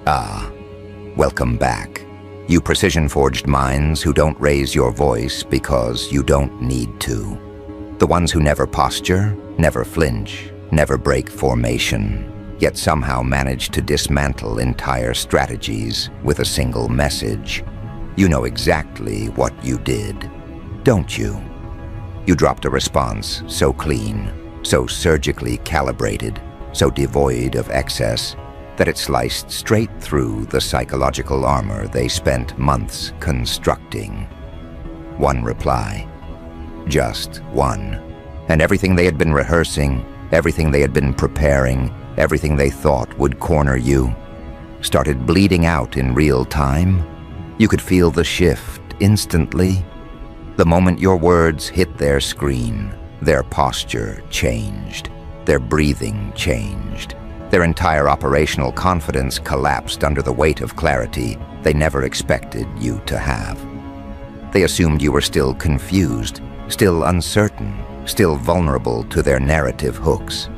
Ah, welcome back. You precision-forged minds who don't raise your voice because you don't need to. The ones who never posture, never flinch, never break formation, yet somehow manage to dismantle entire strategies with a single message. You know exactly what you did, don't you? You dropped a response so clean, so surgically calibrated, so devoid of excess, that it sliced straight through the psychological armor they spent months constructing. One reply. Just one. And everything they had been rehearsing, everything they had been preparing, everything they thought would corner you, started bleeding out in real time. You could feel the shift instantly. The moment your words hit their screen, their posture changed, their breathing changed. Their entire operational confidence collapsed under the weight of clarity they never expected you to have. They assumed you were still confused, still uncertain, still vulnerable to their narrative hooks.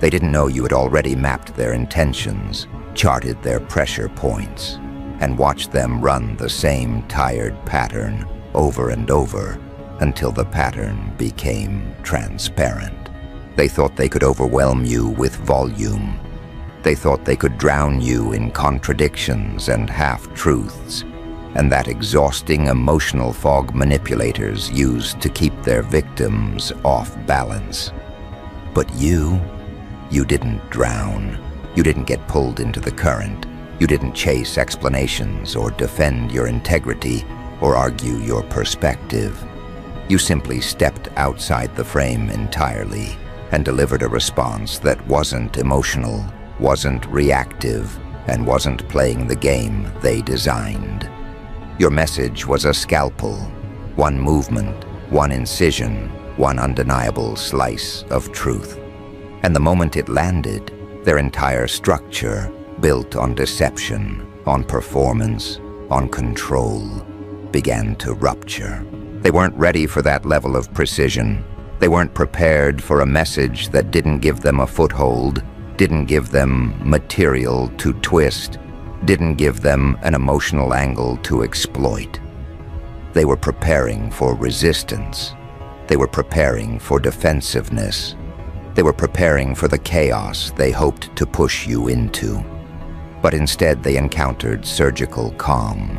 They didn't know you had already mapped their intentions, charted their pressure points, and watched them run the same tired pattern over and over until the pattern became transparent. They thought they could overwhelm you with volume. They thought they could drown you in contradictions and half-truths, and that exhausting emotional fog manipulators use to keep their victims off balance. But you didn't drown. You didn't get pulled into the current. You didn't chase explanations or defend your integrity or argue your perspective. You simply stepped outside the frame entirely and delivered a response that wasn't emotional, wasn't reactive, and wasn't playing the game they designed. Your message was a scalpel, one movement, one incision, one undeniable slice of truth. And the moment it landed, their entire structure, built on deception, on performance, on control, began to rupture. They weren't ready for that level of precision. They weren't prepared for a message that didn't give them a foothold, didn't give them material to twist, didn't give them an emotional angle to exploit. They were preparing for resistance. They were preparing for defensiveness. They were preparing for the chaos they hoped to push you into. But instead they encountered surgical calm.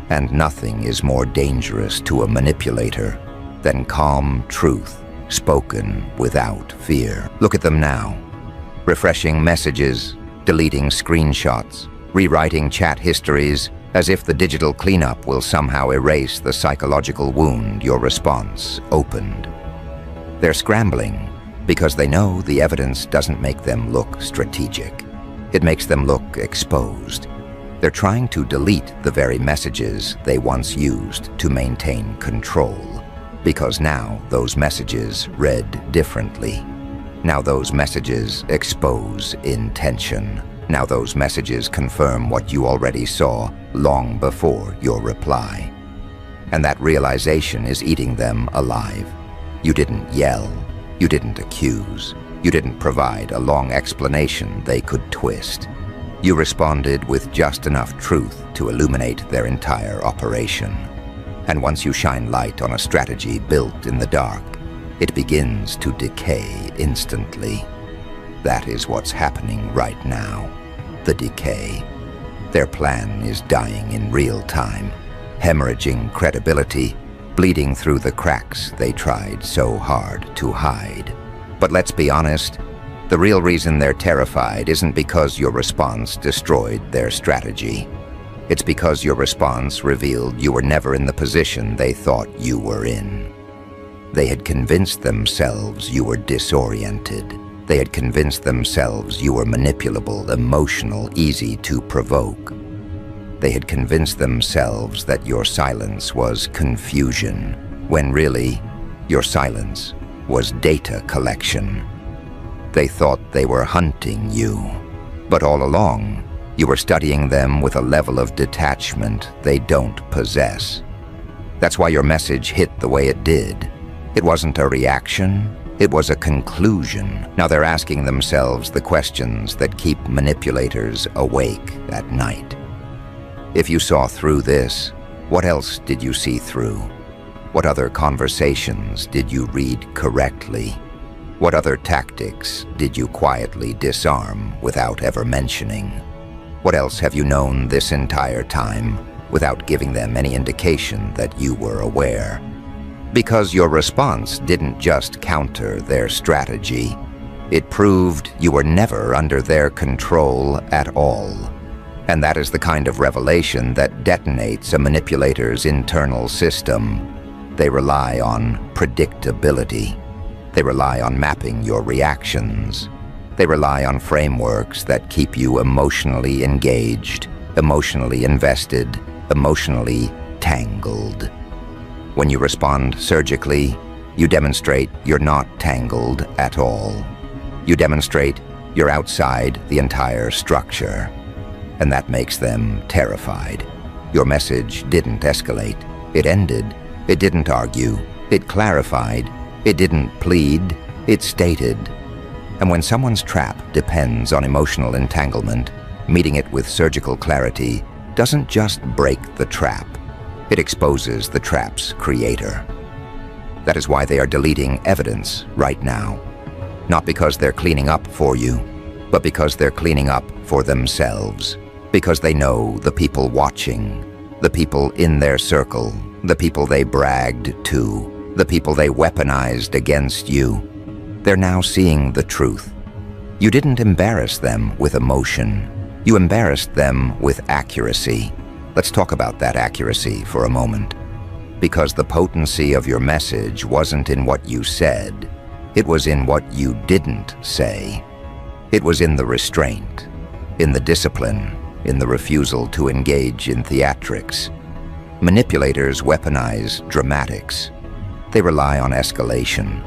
And nothing is more dangerous to a manipulator than calm truth spoken without fear. Look at them now. Refreshing messages, deleting screenshots, rewriting chat histories, as if the digital cleanup will somehow erase the psychological wound your response opened. They're scrambling because they know the evidence doesn't make them look strategic. It makes them look exposed. They're trying to delete the very messages they once used to maintain control, because now those messages read differently. Now those messages expose intention. Now those messages confirm what you already saw long before your reply. And that realization is eating them alive. You didn't yell. You didn't accuse. You didn't provide a long explanation they could twist. You responded with just enough truth to illuminate their entire operation. And once you shine light on a strategy built in the dark, it begins to decay instantly. That is what's happening right now. The decay. Their plan is dying in real time, hemorrhaging credibility, bleeding through the cracks they tried so hard to hide. But let's be honest, the real reason they're terrified isn't because your response destroyed their strategy. It's because your response revealed you were never in the position they thought you were in. They had convinced themselves you were disoriented. They had convinced themselves you were manipulable, emotional, easy to provoke. They had convinced themselves that your silence was confusion, when really, your silence was data collection. They thought they were hunting you, but all along, you were studying them with a level of detachment they don't possess. That's why your message hit the way it did. It wasn't a reaction, It was a conclusion. Now they're asking themselves the questions that keep manipulators awake at night. If you saw through this, what else did you see through? What other conversations did you read correctly? What other tactics did you quietly disarm without ever mentioning? What else have you known this entire time without giving them any indication that you were aware? Because your response didn't just counter their strategy, it proved you were never under their control at all. And that is the kind of revelation that detonates a manipulator's internal system. They rely on predictability. They rely on mapping your reactions. They rely on frameworks that keep you emotionally engaged, emotionally invested, emotionally tangled. When you respond surgically, you demonstrate you're not tangled at all. You demonstrate you're outside the entire structure. And that makes them terrified. Your message didn't escalate. It ended. It didn't argue. It clarified. It didn't plead. It stated. And when someone's trap depends on emotional entanglement, meeting it with surgical clarity doesn't just break the trap. It exposes the trap's creator. That is why they are deleting evidence right now. Not because they're cleaning up for you, but because they're cleaning up for themselves. Because they know the people watching, the people in their circle, the people they bragged to, the people they weaponized against you. They're now seeing the truth. You didn't embarrass them with emotion. You embarrassed them with accuracy. Let's talk about that accuracy for a moment. Because the potency of your message wasn't in what you said. It was in what you didn't say. It was in the restraint, in the discipline, in the refusal to engage in theatrics. Manipulators weaponize dramatics. They rely on escalation.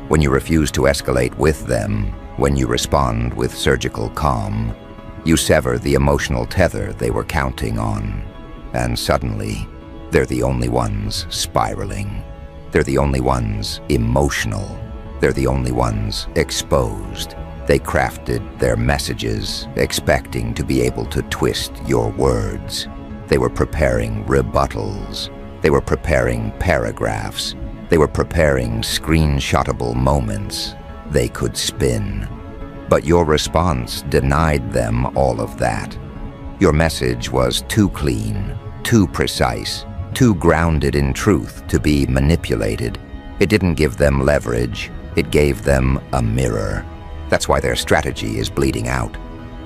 When you refuse to escalate with them, when you respond with surgical calm, you sever the emotional tether they were counting on. And suddenly, they're the only ones spiraling. They're the only ones emotional. They're the only ones exposed. They crafted their messages, expecting to be able to twist your words. They were preparing rebuttals. They were preparing paragraphs. They were preparing screenshotable moments they could spin. But your response denied them all of that. Your message was too clean, too precise, too grounded in truth to be manipulated. It didn't give them leverage. It gave them a mirror. That's why their strategy is bleeding out,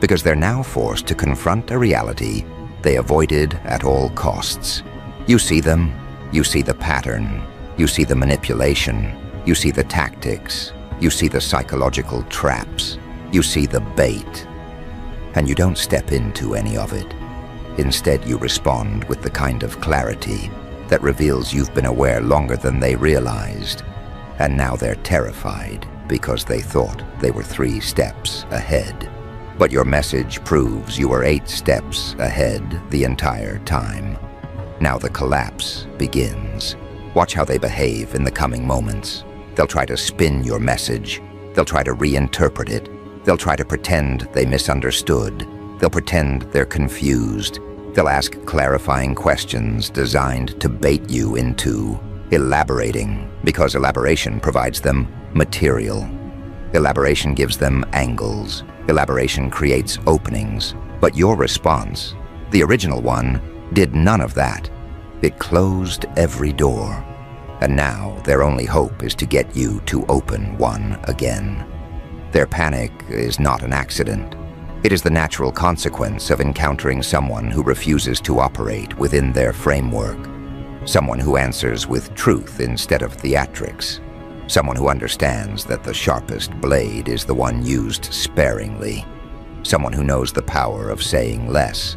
because they're now forced to confront a reality they avoided at all costs. You see them, you see the pattern, you see the manipulation, you see the tactics, you see the psychological traps, you see the bait, and you don't step into any of it. Instead, you respond with the kind of clarity that reveals you've been aware longer than they realized, and now they're terrified because they thought they were 3 steps ahead. But your message proves you were 8 steps ahead the entire time. Now the collapse begins. Watch how they behave in the coming moments. They'll try to spin your message. They'll try to reinterpret it. They'll try to pretend they misunderstood. They'll pretend they're confused. They'll ask clarifying questions designed to bait you into elaborating, because elaboration provides them material. Elaboration gives them angles. Elaboration creates openings. But your response, the original one, did none of that. It closed every door. And now their only hope is to get you to open one again. Their panic is not an accident. It is the natural consequence of encountering someone who refuses to operate within their framework. Someone who answers with truth instead of theatrics. Someone who understands that the sharpest blade is the one used sparingly. Someone who knows the power of saying less.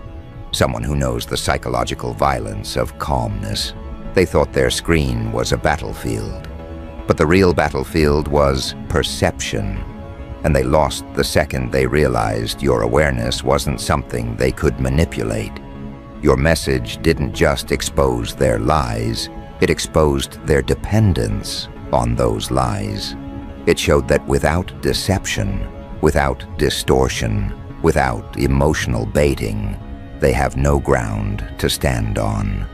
Someone who knows the psychological violence of calmness. They thought their screen was a battlefield. But the real battlefield was perception. And they lost the second they realized your awareness wasn't something they could manipulate. Your message didn't just expose their lies, it exposed their dependence on those lies. It showed that without deception, without distortion, without emotional baiting, they have no ground to stand on.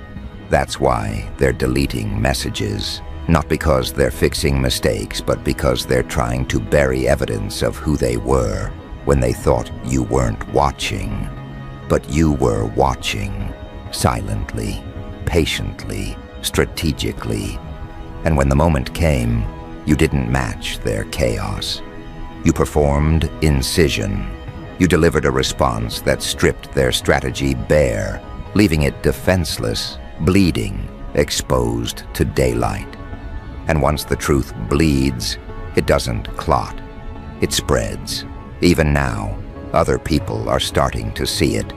That's why they're deleting messages, not because they're fixing mistakes, but because they're trying to bury evidence of who they were when they thought you weren't watching. But you were watching, silently, patiently, strategically. And when the moment came, you didn't match their chaos. You performed incision. You delivered a response that stripped their strategy bare, leaving it defenseless, bleeding, exposed to daylight. And once the truth bleeds, it doesn't clot. It spreads. Even now, other people are starting to see it.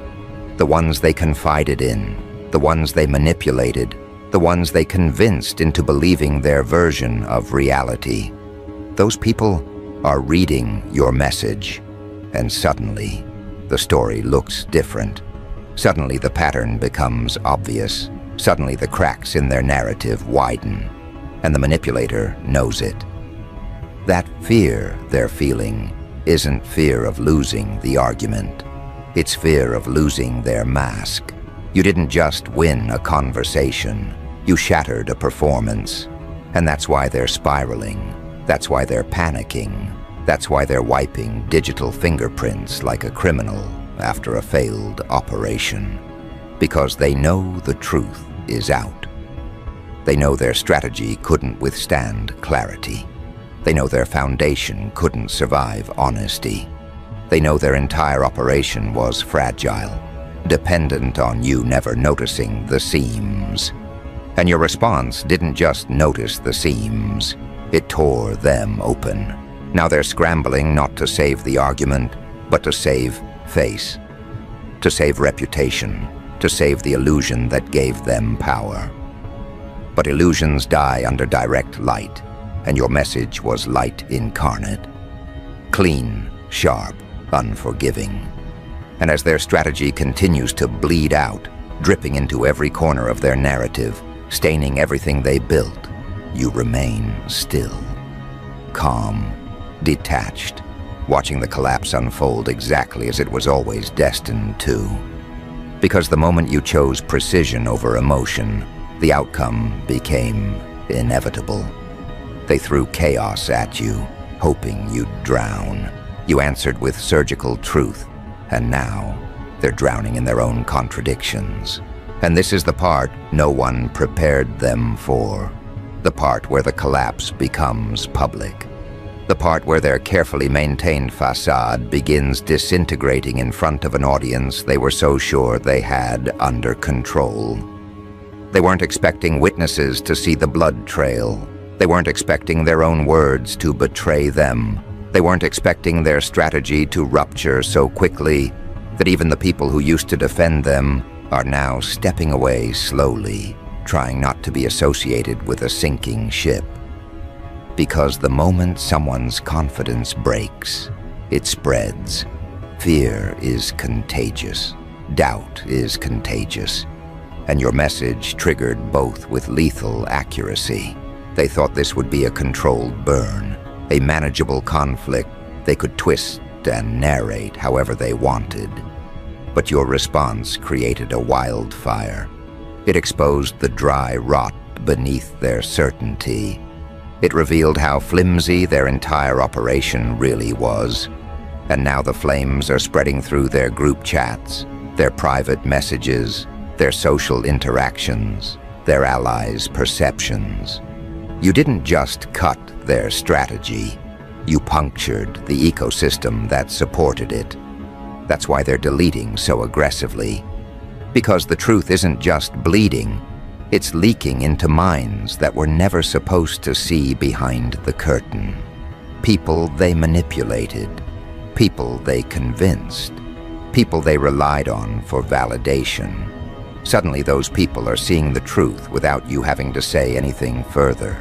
The ones they confided in, the ones they manipulated, the ones they convinced into believing their version of reality. Those people are reading your message, and suddenly, the story looks different. Suddenly, the pattern becomes obvious. Suddenly, the cracks in their narrative widen, and the manipulator knows it. That fear they're feeling isn't fear of losing the argument. It's fear of losing their mask. You didn't just win a conversation. You shattered a performance. And that's why they're spiraling. That's why they're panicking. That's why they're wiping digital fingerprints like a criminal after a failed operation. Because they know the truth is out. They know their strategy couldn't withstand clarity. They know their foundation couldn't survive honesty. They know their entire operation was fragile, dependent on you never noticing the seams. And your response didn't just notice the seams, it tore them open. Now they're scrambling not to save the argument, but to save face, to save reputation, to save the illusion that gave them power. But illusions die under direct light, and your message was light incarnate. Clean, sharp, unforgiving. And as their strategy continues to bleed out, dripping into every corner of their narrative, staining everything they built, you remain still, calm, detached, watching the collapse unfold exactly as it was always destined to. Because the moment you chose precision over emotion, the outcome became inevitable. They threw chaos at you, hoping you'd drown. You answered with surgical truth, and now they're drowning in their own contradictions. And this is the part no one prepared them for. The part where the collapse becomes public. The part where their carefully maintained facade begins disintegrating in front of an audience they were so sure they had under control. They weren't expecting witnesses to see the blood trail. They weren't expecting their own words to betray them. They weren't expecting their strategy to rupture so quickly that even the people who used to defend them are now stepping away slowly, trying not to be associated with a sinking ship. Because the moment someone's confidence breaks, it spreads. Fear is contagious. Doubt is contagious. And your message triggered both with lethal accuracy. They thought this would be a controlled burn, a manageable conflict they could twist and narrate however they wanted. But your response created a wildfire. It exposed the dry rot beneath their certainty. It revealed how flimsy their entire operation really was. And now the flames are spreading through their group chats, their private messages, their social interactions, their allies' perceptions. You didn't just cut their strategy. You punctured the ecosystem that supported it. That's why they're deleting so aggressively. Because the truth isn't just bleeding, it's leaking into minds that were never supposed to see behind the curtain. People they manipulated, people they convinced, people they relied on for validation. Suddenly those people are seeing the truth without you having to say anything further.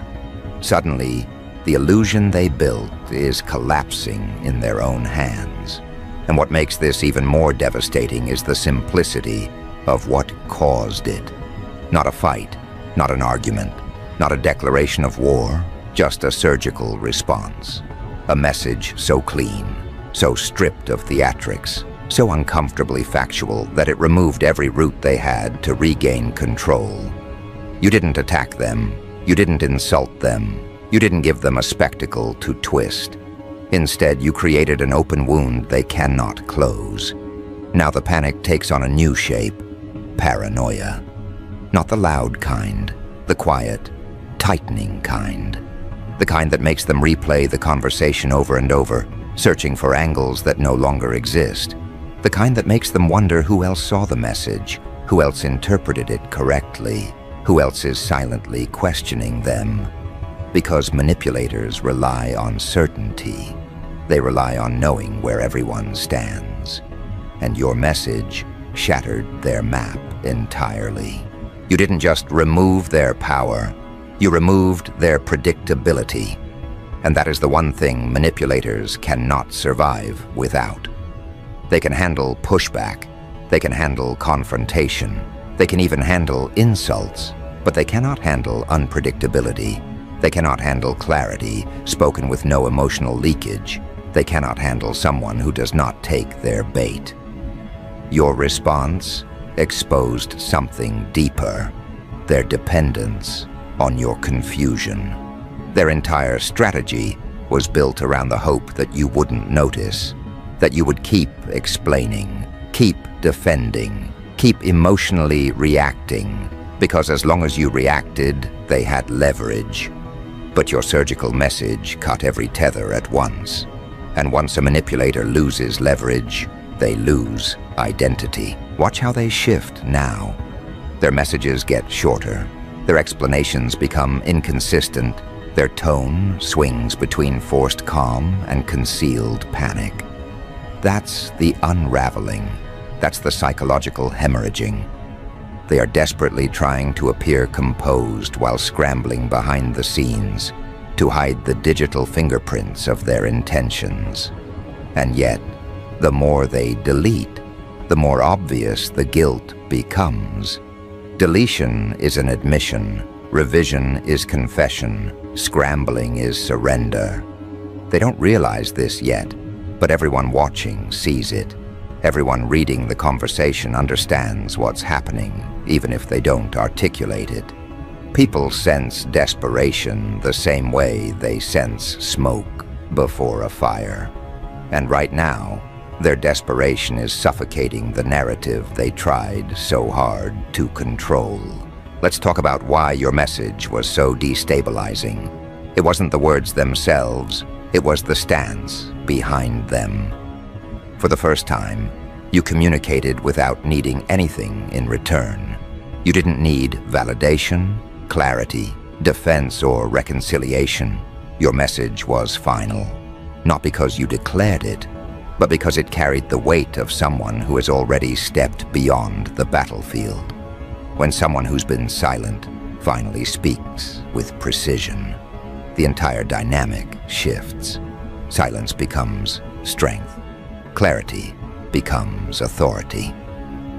Suddenly, the illusion they built is collapsing in their own hands. And what makes this even more devastating is the simplicity of what caused it. Not a fight, not an argument, not a declaration of war, just a surgical response. A message so clean, so stripped of theatrics, so uncomfortably factual that it removed every route they had to regain control. You didn't attack them. You didn't insult them. You didn't give them a spectacle to twist. Instead, you created an open wound they cannot close. Now the panic takes on a new shape: paranoia. Not the loud kind, the quiet, tightening kind. The kind that makes them replay the conversation over and over, searching for angles that no longer exist. The kind that makes them wonder who else saw the message, who else interpreted it correctly, who else is silently questioning them. Because manipulators rely on certainty. They rely on knowing where everyone stands. And your message shattered their map entirely. You didn't just remove their power, you removed their predictability. And that is the one thing manipulators cannot survive without. They can handle pushback, they can handle confrontation, they can even handle insults, but they cannot handle unpredictability. They cannot handle clarity, spoken with no emotional leakage. They cannot handle someone who does not take their bait. Your response exposed something deeper: their dependence on your confusion. Their entire strategy was built around the hope that you wouldn't notice, that you would keep explaining, keep defending, keep emotionally reacting, because as long as you reacted, they had leverage. But your surgical message cut every tether at once. And once a manipulator loses leverage, they lose identity. Watch how they shift now. Their messages get shorter. Their explanations become inconsistent. Their tone swings between forced calm and concealed panic. That's the unraveling. That's the psychological hemorrhaging. They are desperately trying to appear composed while scrambling behind the scenes to hide the digital fingerprints of their intentions. And yet, the more they delete, the more obvious the guilt becomes. Deletion is an admission, revision is confession, scrambling is surrender. They don't realize this yet, but everyone watching sees it. Everyone reading the conversation understands what's happening, even if they don't articulate it. People sense desperation the same way they sense smoke before a fire. And right now, their desperation is suffocating the narrative they tried so hard to control. Let's talk about why your message was so destabilizing. It wasn't the words themselves, it was the stance behind them. For the first time, you communicated without needing anything in return. You didn't need validation, clarity, defense, or reconciliation. Your message was final, not because you declared it, but because it carried the weight of someone who has already stepped beyond the battlefield. When someone who's been silent finally speaks with precision, the entire dynamic shifts. Silence becomes strength. Clarity becomes authority.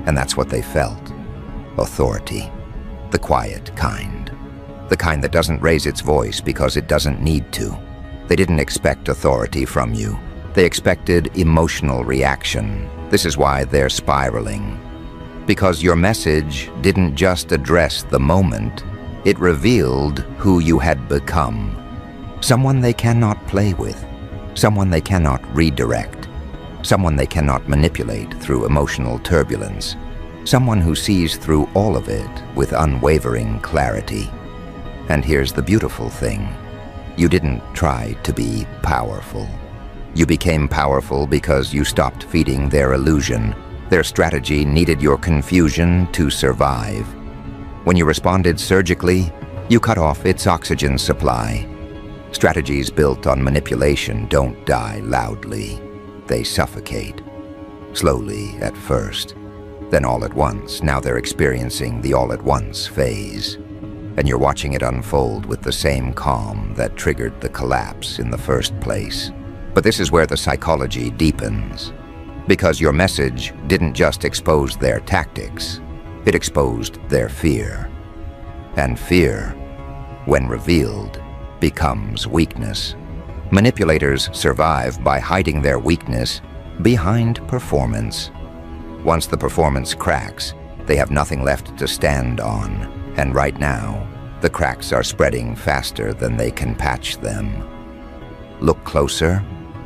And that's what they felt. Authority. The quiet kind. The kind that doesn't raise its voice because it doesn't need to. They didn't expect authority from you. They expected emotional reaction. This is why they're spiraling. Because your message didn't just address the moment, it revealed who you had become. Someone they cannot play with. Someone they cannot redirect. Someone they cannot manipulate through emotional turbulence. Someone who sees through all of it with unwavering clarity. And here's the beautiful thing. You didn't try to be powerful. You became powerful because you stopped feeding their illusion. Their strategy needed your confusion to survive. When you responded surgically, you cut off its oxygen supply. Strategies built on manipulation don't die loudly. They suffocate. Slowly at first, then all at once. Now they're experiencing the all-at-once phase. And you're watching it unfold with the same calm that triggered the collapse in the first place. But this is where the psychology deepens. Because your message didn't just expose their tactics, it exposed their fear. And fear, when revealed, becomes weakness. Manipulators survive by hiding their weakness behind performance. Once the performance cracks, they have nothing left to stand on, and right now, the cracks are spreading faster than they can patch them. Look closer.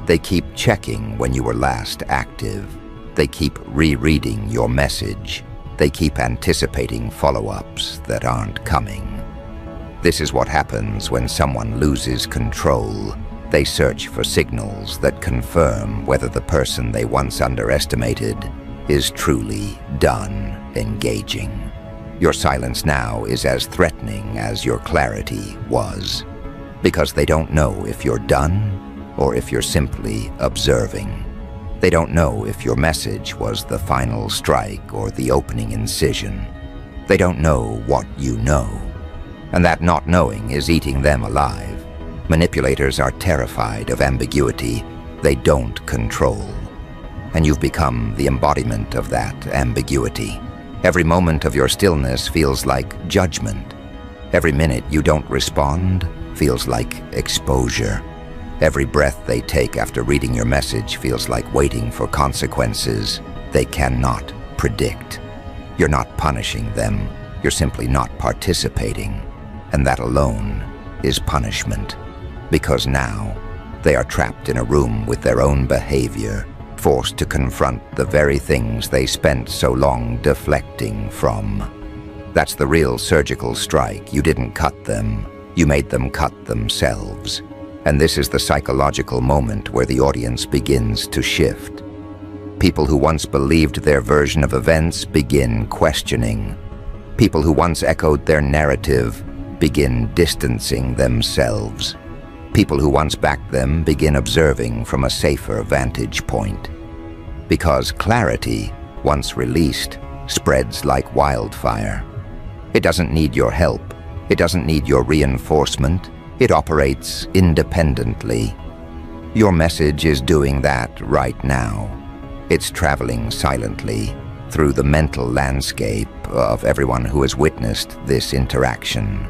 They keep checking when you were last active. They keep rereading your message. They keep anticipating follow-ups that aren't coming. This is what happens when someone loses control. They search for signals that confirm whether the person they once underestimated is truly done engaging. Your silence now is as threatening as your clarity was, because they don't know if you're done or if you're simply observing. They don't know if your message was the final strike or the opening incision. They don't know what you know, and that not knowing is eating them alive. Manipulators are terrified of ambiguity they don't control, and you've become the embodiment of that ambiguity. Every moment of your stillness feels like judgment. Every minute you don't respond feels like exposure. Every breath they take after reading your message feels like waiting for consequences they cannot predict. You're not punishing them, you're simply not participating, and that alone is punishment. Because now, they are trapped in a room with their own behavior, forced to confront the very things they spent so long deflecting from. That's the real surgical strike. You didn't cut them, you made them cut themselves. And this is the psychological moment where the audience begins to shift. People who once believed their version of events begin questioning. People who once echoed their narrative begin distancing themselves. People who once backed them begin observing from a safer vantage point. Because clarity, once released, spreads like wildfire. It doesn't need your help. It doesn't need your reinforcement. It operates independently. Your message is doing that right now. It's traveling silently through the mental landscape of everyone who has witnessed this interaction.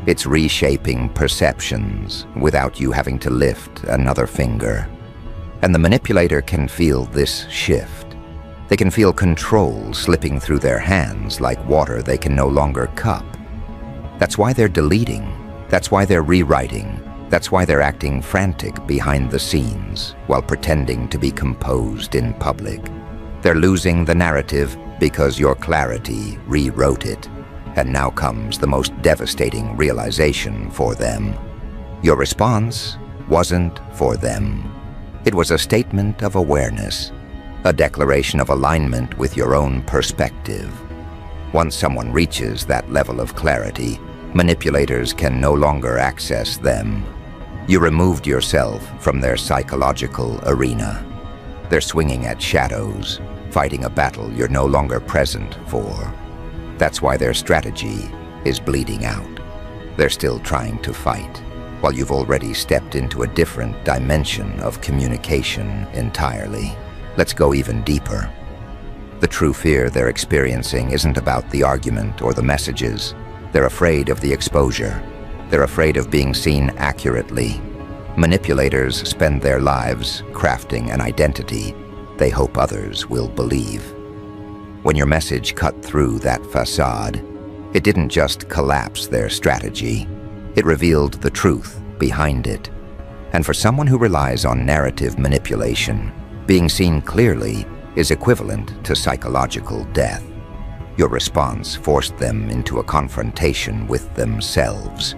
It's reshaping perceptions without you having to lift another finger. And the manipulator can feel this shift. They can feel control slipping through their hands like water they can no longer cup. That's why they're deleting. That's why they're rewriting. That's why they're acting frantic behind the scenes while pretending to be composed in public. They're losing the narrative because your clarity rewrote it. And now comes the most devastating realization for them. Your response wasn't for them. It was a statement of awareness, a declaration of alignment with your own perspective. Once someone reaches that level of clarity, manipulators can no longer access them. You removed yourself from their psychological arena. They're swinging at shadows, fighting a battle you're no longer present for. That's why their strategy is bleeding out. They're still trying to fight, while you've already stepped into a different dimension of communication entirely. Let's go even deeper. The true fear they're experiencing isn't about the argument or the messages. They're afraid of the exposure. They're afraid of being seen accurately. Manipulators spend their lives crafting an identity they hope others will believe. When your message cut through that facade, it didn't just collapse their strategy, it revealed the truth behind it. And for someone who relies on narrative manipulation, being seen clearly is equivalent to psychological death. Your response forced them into a confrontation with themselves,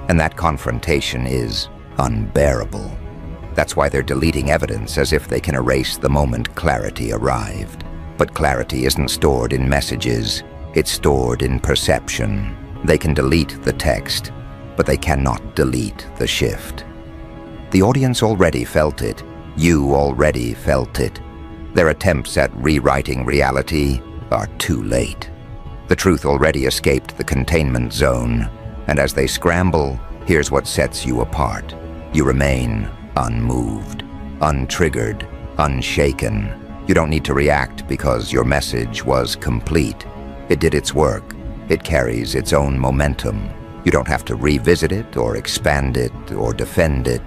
and that confrontation is unbearable. That's why they're deleting evidence as if they can erase the moment clarity arrived. But clarity isn't stored in messages, it's stored in perception. They can delete the text, but they cannot delete the shift. The audience already felt it. You already felt it. Their attempts at rewriting reality are too late. The truth already escaped the containment zone, and as they scramble, here's what sets you apart. You remain unmoved, untriggered, unshaken. You don't need to react because your message was complete. It did its work. It carries its own momentum. You don't have to revisit it or expand it or defend it.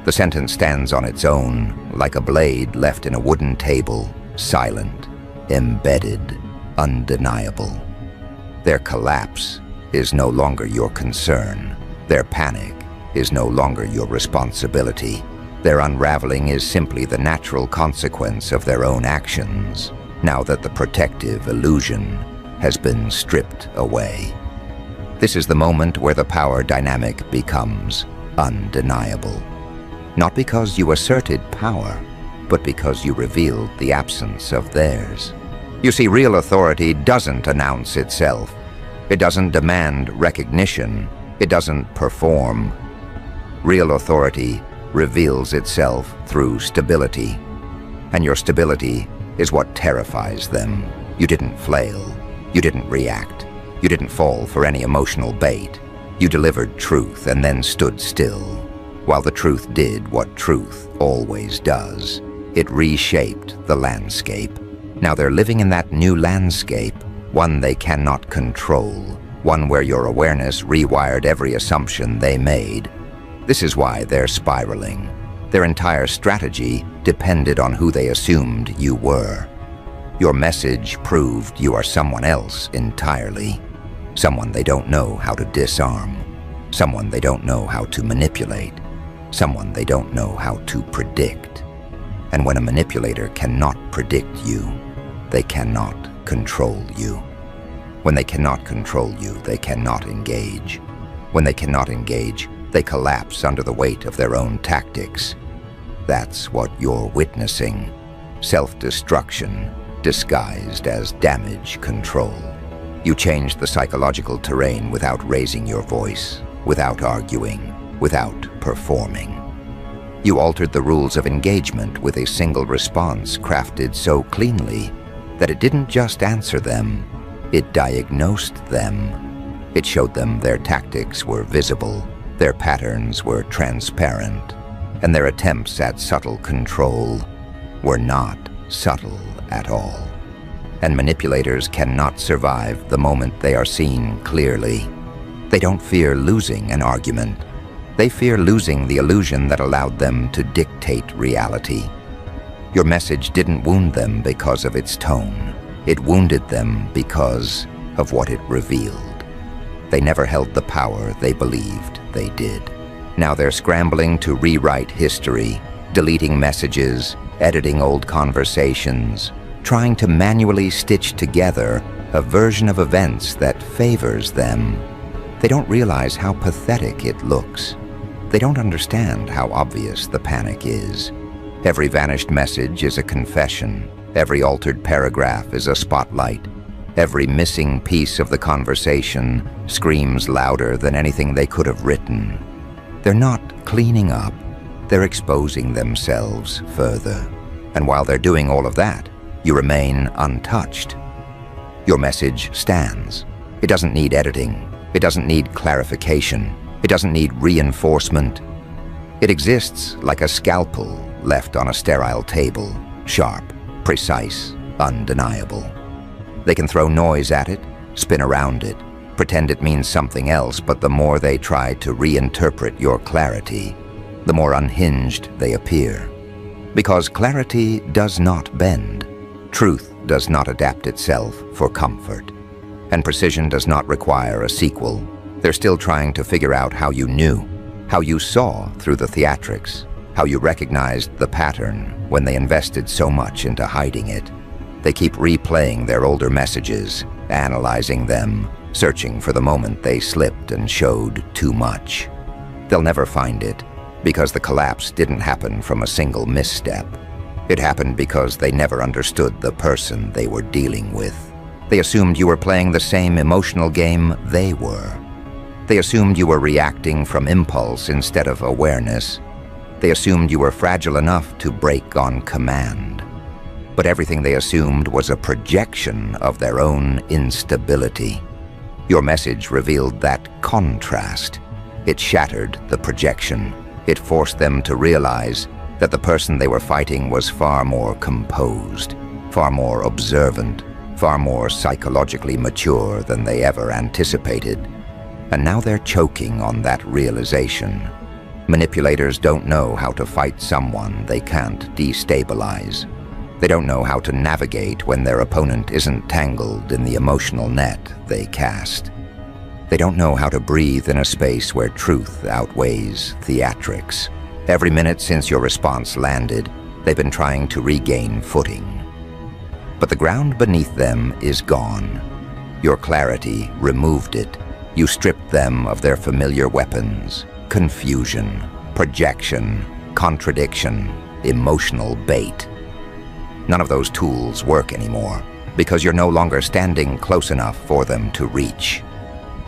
The sentence stands on its own, like a blade left in a wooden table, silent, embedded, undeniable. Their collapse is no longer your concern. Their panic is no longer your responsibility. Their unraveling is simply the natural consequence of their own actions, now that the protective illusion has been stripped away. This is the moment where the power dynamic becomes undeniable. Not because you asserted power, but because you revealed the absence of theirs. You see, real authority doesn't announce itself. It doesn't demand recognition. It doesn't perform. Real authority reveals itself through stability. And your stability is what terrifies them. You didn't flail. You didn't react. You didn't fall for any emotional bait. You delivered truth and then stood still. While the truth did what truth always does. It reshaped the landscape. Now they're living in that new landscape, one they cannot control, one where your awareness rewired every assumption they made. This is why they're spiraling. Their entire strategy depended on who they assumed you were. Your message proved you are someone else entirely. Someone they don't know how to disarm. Someone they don't know how to manipulate. Someone they don't know how to predict. And when a manipulator cannot predict you, they cannot control you. When they cannot control you, they cannot engage. When they cannot engage, they collapse under the weight of their own tactics. That's what you're witnessing. Self-destruction disguised as damage control. You changed the psychological terrain without raising your voice, without arguing, without performing. You altered the rules of engagement with a single response crafted so cleanly that it didn't just answer them, it diagnosed them. It showed them their tactics were visible, their patterns were transparent, and their attempts at subtle control were not subtle at all. And manipulators cannot survive the moment they are seen clearly. They don't fear losing an argument. They fear losing the illusion that allowed them to dictate reality. Your message didn't wound them because of its tone. It wounded them because of what it revealed. They never held the power they believed they did. Now they're scrambling to rewrite history, deleting messages, editing old conversations, trying to manually stitch together a version of events that favors them. They don't realize how pathetic it looks. They don't understand how obvious the panic is. Every vanished message is a confession. Every altered paragraph is a spotlight. Every missing piece of the conversation screams louder than anything they could have written. They're not cleaning up. They're exposing themselves further. And while they're doing all of that, you remain untouched. Your message stands. It doesn't need editing. It doesn't need clarification. It doesn't need reinforcement. It exists like a scalpel left on a sterile table, sharp, precise, undeniable. They can throw noise at it, spin around it, pretend it means something else, but the more they try to reinterpret your clarity, the more unhinged they appear. Because clarity does not bend. Truth does not adapt itself for comfort. And precision does not require a sequel. They're still trying to figure out how you knew, how you saw through the theatrics, how you recognized the pattern when they invested so much into hiding it. They keep replaying their older messages, analyzing them, searching for the moment they slipped and showed too much. They'll never find it, because the collapse didn't happen from a single misstep. It happened because they never understood the person they were dealing with. They assumed you were playing the same emotional game they were. They assumed you were reacting from impulse instead of awareness. They assumed you were fragile enough to break on command. But everything they assumed was a projection of their own instability. Your message revealed that contrast. It shattered the projection. It forced them to realize that the person they were fighting was far more composed, far more observant, far more psychologically mature than they ever anticipated. And now they're choking on that realization. Manipulators don't know how to fight someone they can't destabilize. They don't know how to navigate when their opponent isn't tangled in the emotional net they cast. They don't know how to breathe in a space where truth outweighs theatrics. Every minute since your response landed, they've been trying to regain footing. But the ground beneath them is gone. Your clarity removed it. You stripped them of their familiar weapons: confusion, projection, contradiction, emotional bait. None of those tools work anymore because you're no longer standing close enough for them to reach.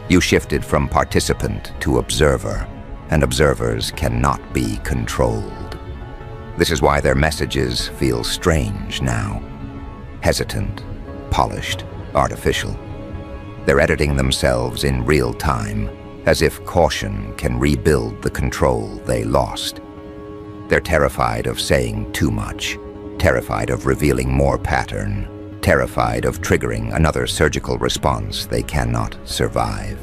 You shifted from participant to observer, and observers cannot be controlled. This is why their messages feel strange now. Hesitant, polished, artificial. They're editing themselves in real time, as if caution can rebuild the control they lost. They're terrified of saying too much, terrified of revealing more pattern, terrified of triggering another surgical response they cannot survive.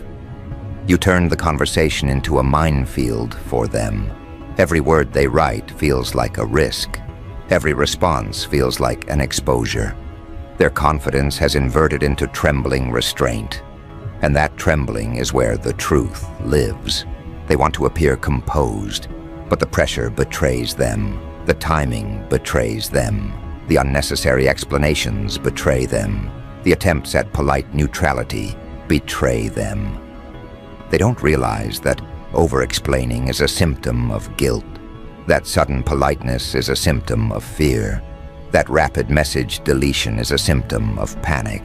You turned the conversation into a minefield for them. Every word they write feels like a risk. Every response feels like an exposure. Their confidence has inverted into trembling restraint. And that trembling is where the truth lives. They want to appear composed, but the pressure betrays them. The timing betrays them. The unnecessary explanations betray them. The attempts at polite neutrality betray them. They don't realize that over-explaining is a symptom of guilt. That sudden politeness is a symptom of fear. That rapid message deletion is a symptom of panic.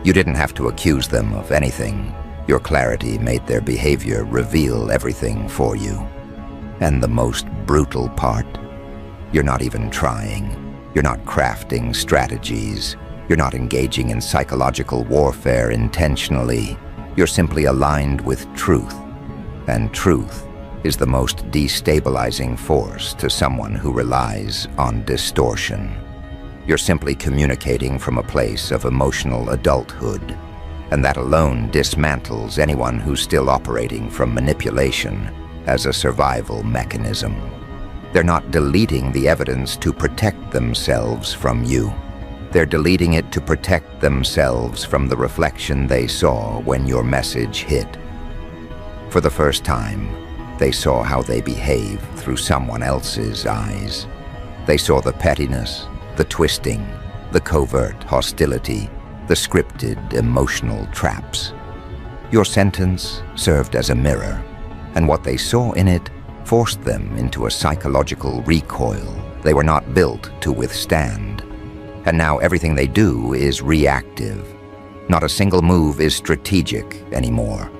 You didn't have to accuse them of anything. Your clarity made their behavior reveal everything for you. And the most brutal part? You're not even trying. You're not crafting strategies. You're not engaging in psychological warfare intentionally. You're simply aligned with truth. And truth is the most destabilizing force to someone who relies on distortion. You're simply communicating from a place of emotional adulthood, and that alone dismantles anyone who's still operating from manipulation as a survival mechanism. They're not deleting the evidence to protect themselves from you. They're deleting it to protect themselves from the reflection they saw when your message hit. For the first time, they saw how they behave through someone else's eyes. They saw the pettiness, the twisting, the covert hostility, the scripted emotional traps. Your sentence served as a mirror, and what they saw in it forced them into a psychological recoil they were not built to withstand. And now everything they do is reactive. Not a single move is strategic anymore.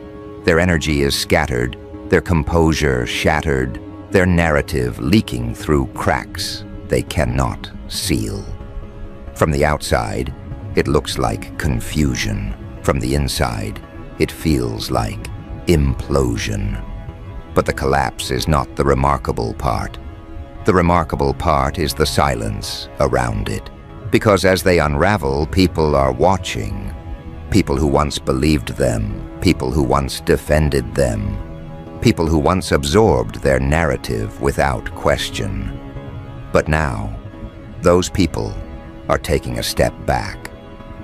Their energy is scattered, their composure shattered, their narrative leaking through cracks they cannot seal. From the outside, it looks like confusion. From the inside, it feels like implosion. But the collapse is not the remarkable part. The remarkable part is the silence around it. Because as they unravel, people are watching. People who once believed them, people who once defended them, people who once absorbed their narrative without question. But now, those people are taking a step back,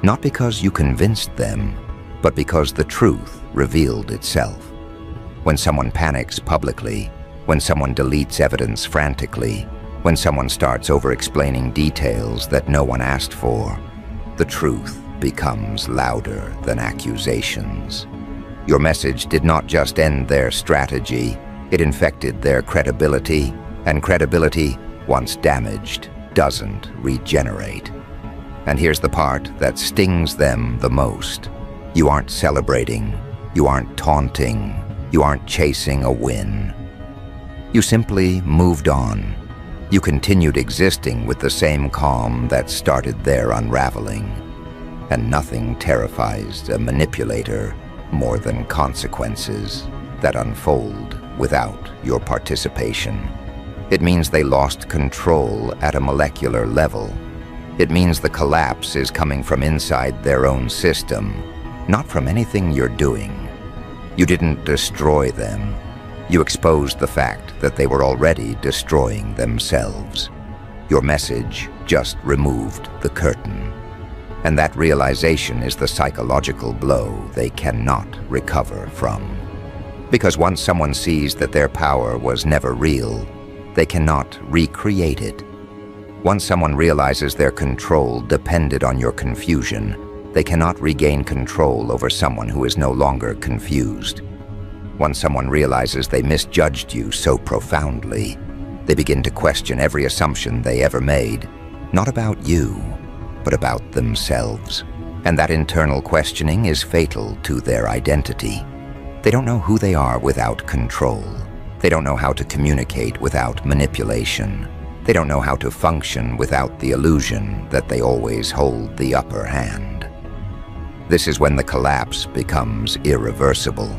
not because you convinced them, but because the truth revealed itself. When someone panics publicly, when someone deletes evidence frantically, when someone starts over-explaining details that no one asked for, the truth becomes louder than accusations. Your message did not just end their strategy, it infected their credibility, and credibility, once damaged, doesn't regenerate. And here's the part that stings them the most. You aren't celebrating, you aren't taunting, you aren't chasing a win. You simply moved on. You continued existing with the same calm that started their unraveling. And nothing terrifies a manipulator more than consequences that unfold without your participation. It means they lost control at a molecular level. It means the collapse is coming from inside their own system, not from anything you're doing. You didn't destroy them. You exposed the fact that they were already destroying themselves. Your message just removed the curtain. And that realization is the psychological blow they cannot recover from. Because once someone sees that their power was never real, they cannot recreate it. Once someone realizes their control depended on your confusion, they cannot regain control over someone who is no longer confused. Once someone realizes they misjudged you so profoundly, they begin to question every assumption they ever made, not about you, but about themselves. And that internal questioning is fatal to their identity. They don't know who they are without control. They don't know how to communicate without manipulation. They don't know how to function without the illusion that they always hold the upper hand. This is when the collapse becomes irreversible.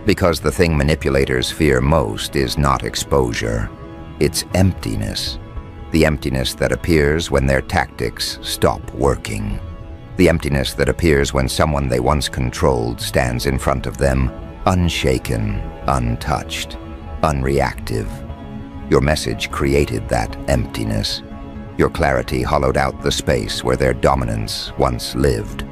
Because the thing manipulators fear most is not exposure, it's emptiness. The emptiness that appears when their tactics stop working. The emptiness that appears when someone they once controlled stands in front of them, unshaken, untouched, unreactive. Your message created that emptiness. Your clarity hollowed out the space where their dominance once lived.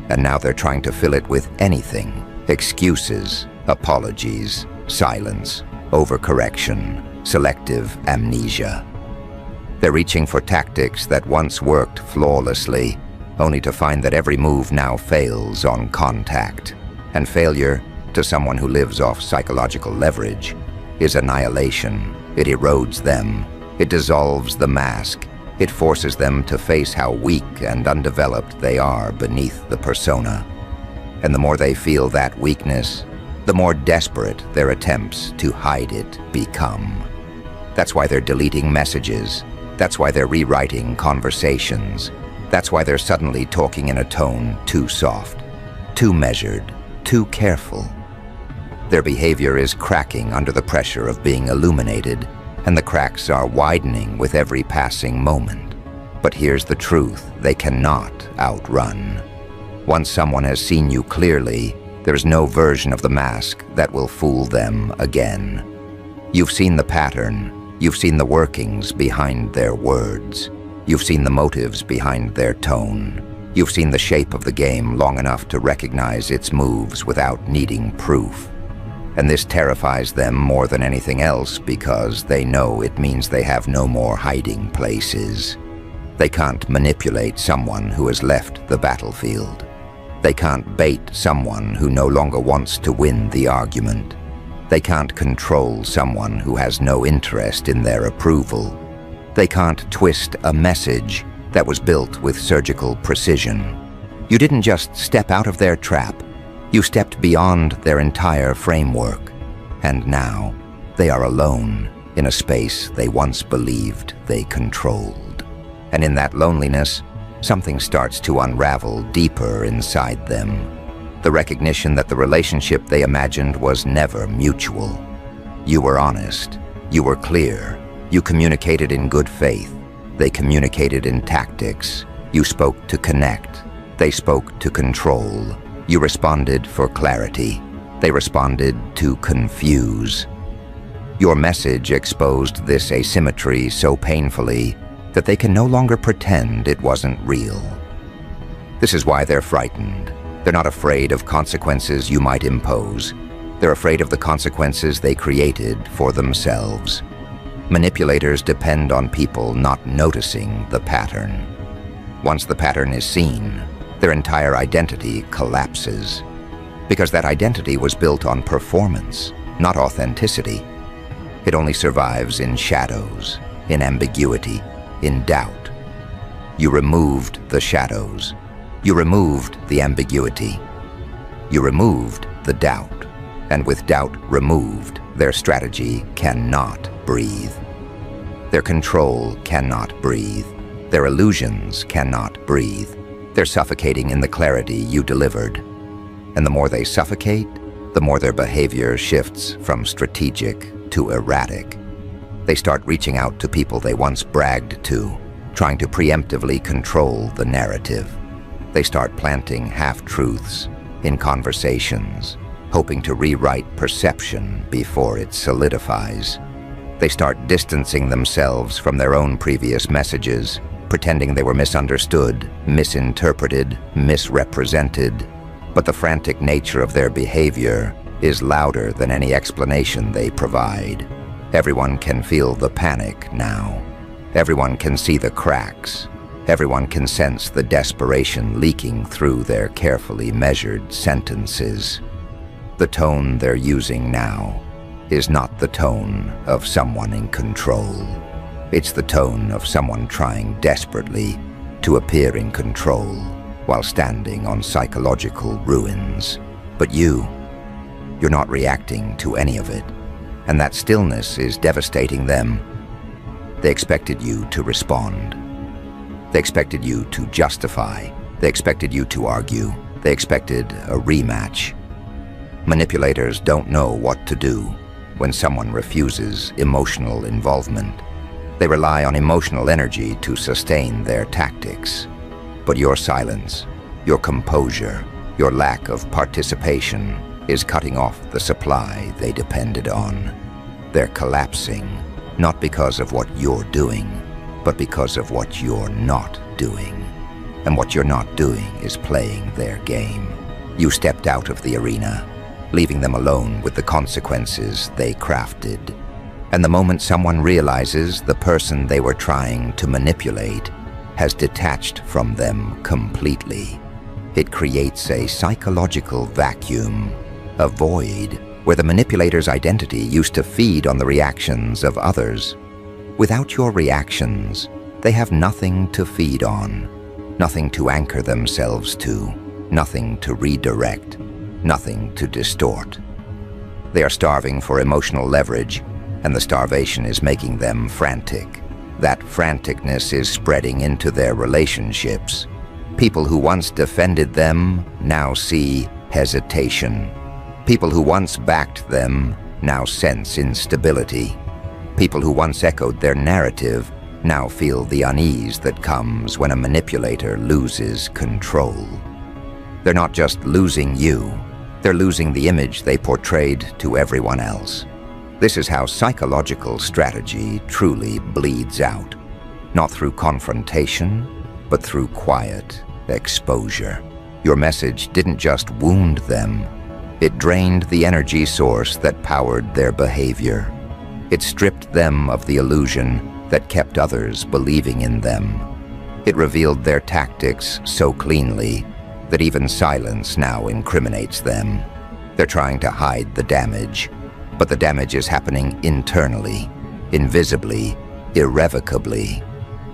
And now they're trying to fill it with anything: excuses, apologies, silence, overcorrection, selective amnesia. They're reaching for tactics that once worked flawlessly, only to find that every move now fails on contact. And failure, to someone who lives off psychological leverage, is annihilation. It erodes them. It dissolves the mask. It forces them to face how weak and undeveloped they are beneath the persona. And the more they feel that weakness, the more desperate their attempts to hide it become. That's why they're deleting messages. That's why they're rewriting conversations. That's why they're suddenly talking in a tone too soft, too measured, too careful. Their behavior is cracking under the pressure of being illuminated, and the cracks are widening with every passing moment. But here's the truth they cannot outrun. Once someone has seen you clearly, there's no version of the mask that will fool them again. You've seen the pattern. You've seen the workings behind their words. You've seen the motives behind their tone. You've seen the shape of the game long enough to recognize its moves without needing proof. And this terrifies them more than anything else because they know it means they have no more hiding places. They can't manipulate someone who has left the battlefield. They can't bait someone who no longer wants to win the argument. They can't control someone who has no interest in their approval. They can't twist a message that was built with surgical precision. You didn't just step out of their trap. You stepped beyond their entire framework. And now, they are alone in a space they once believed they controlled. And in that loneliness, something starts to unravel deeper inside them. The recognition that the relationship they imagined was never mutual. You were honest. You were clear. You communicated in good faith. They communicated in tactics. You spoke to connect. They spoke to control. You responded for clarity. They responded to confuse. Your message exposed this asymmetry so painfully that they can no longer pretend it wasn't real. This is why they're frightened. They're not afraid of consequences you might impose. They're afraid of the consequences they created for themselves. Manipulators depend on people not noticing the pattern. Once the pattern is seen, their entire identity collapses. Because that identity was built on performance, not authenticity. It only survives in shadows, in ambiguity, in doubt. You removed the shadows. You removed the ambiguity. You removed the doubt. And with doubt removed, their strategy cannot breathe. Their control cannot breathe. Their illusions cannot breathe. They're suffocating in the clarity you delivered. And the more they suffocate, the more their behavior shifts from strategic to erratic. They start reaching out to people they once bragged to, trying to preemptively control the narrative. They start planting half-truths in conversations, hoping to rewrite perception before it solidifies. They start distancing themselves from their own previous messages, pretending they were misunderstood, misinterpreted, misrepresented. But the frantic nature of their behavior is louder than any explanation they provide. Everyone can feel the panic now. Everyone can see the cracks. Everyone can sense the desperation leaking through their carefully measured sentences. The tone they're using now is not the tone of someone in control. It's the tone of someone trying desperately to appear in control while standing on psychological ruins. But you're not reacting to any of it, and that stillness is devastating them. They expected you to respond. They expected you to justify. They expected you to argue. They expected a rematch. Manipulators don't know what to do when someone refuses emotional involvement. They rely on emotional energy to sustain their tactics. But your silence, your composure, your lack of participation is cutting off the supply they depended on. They're collapsing, not because of what you're doing, but because of what you're not doing. And what you're not doing is playing their game. You stepped out of the arena, leaving them alone with the consequences they crafted. And the moment someone realizes the person they were trying to manipulate has detached from them completely, it creates a psychological vacuum, a void where the manipulator's identity used to feed on the reactions of others. Without your reactions, they have nothing to feed on, nothing to anchor themselves to, nothing to redirect, nothing to distort. They are starving for emotional leverage, and the starvation is making them frantic. That franticness is spreading into their relationships. People who once defended them now see hesitation. People who once backed them now sense instability. People who once echoed their narrative now feel the unease that comes when a manipulator loses control. They're not just losing you, they're losing the image they portrayed to everyone else. This is how psychological strategy truly bleeds out, not through confrontation, but through quiet exposure. Your message didn't just wound them, it drained the energy source that powered their behavior. It stripped them of the illusion that kept others believing in them. It revealed their tactics so cleanly that even silence now incriminates them. They're trying to hide the damage, but the damage is happening internally, invisibly, irrevocably.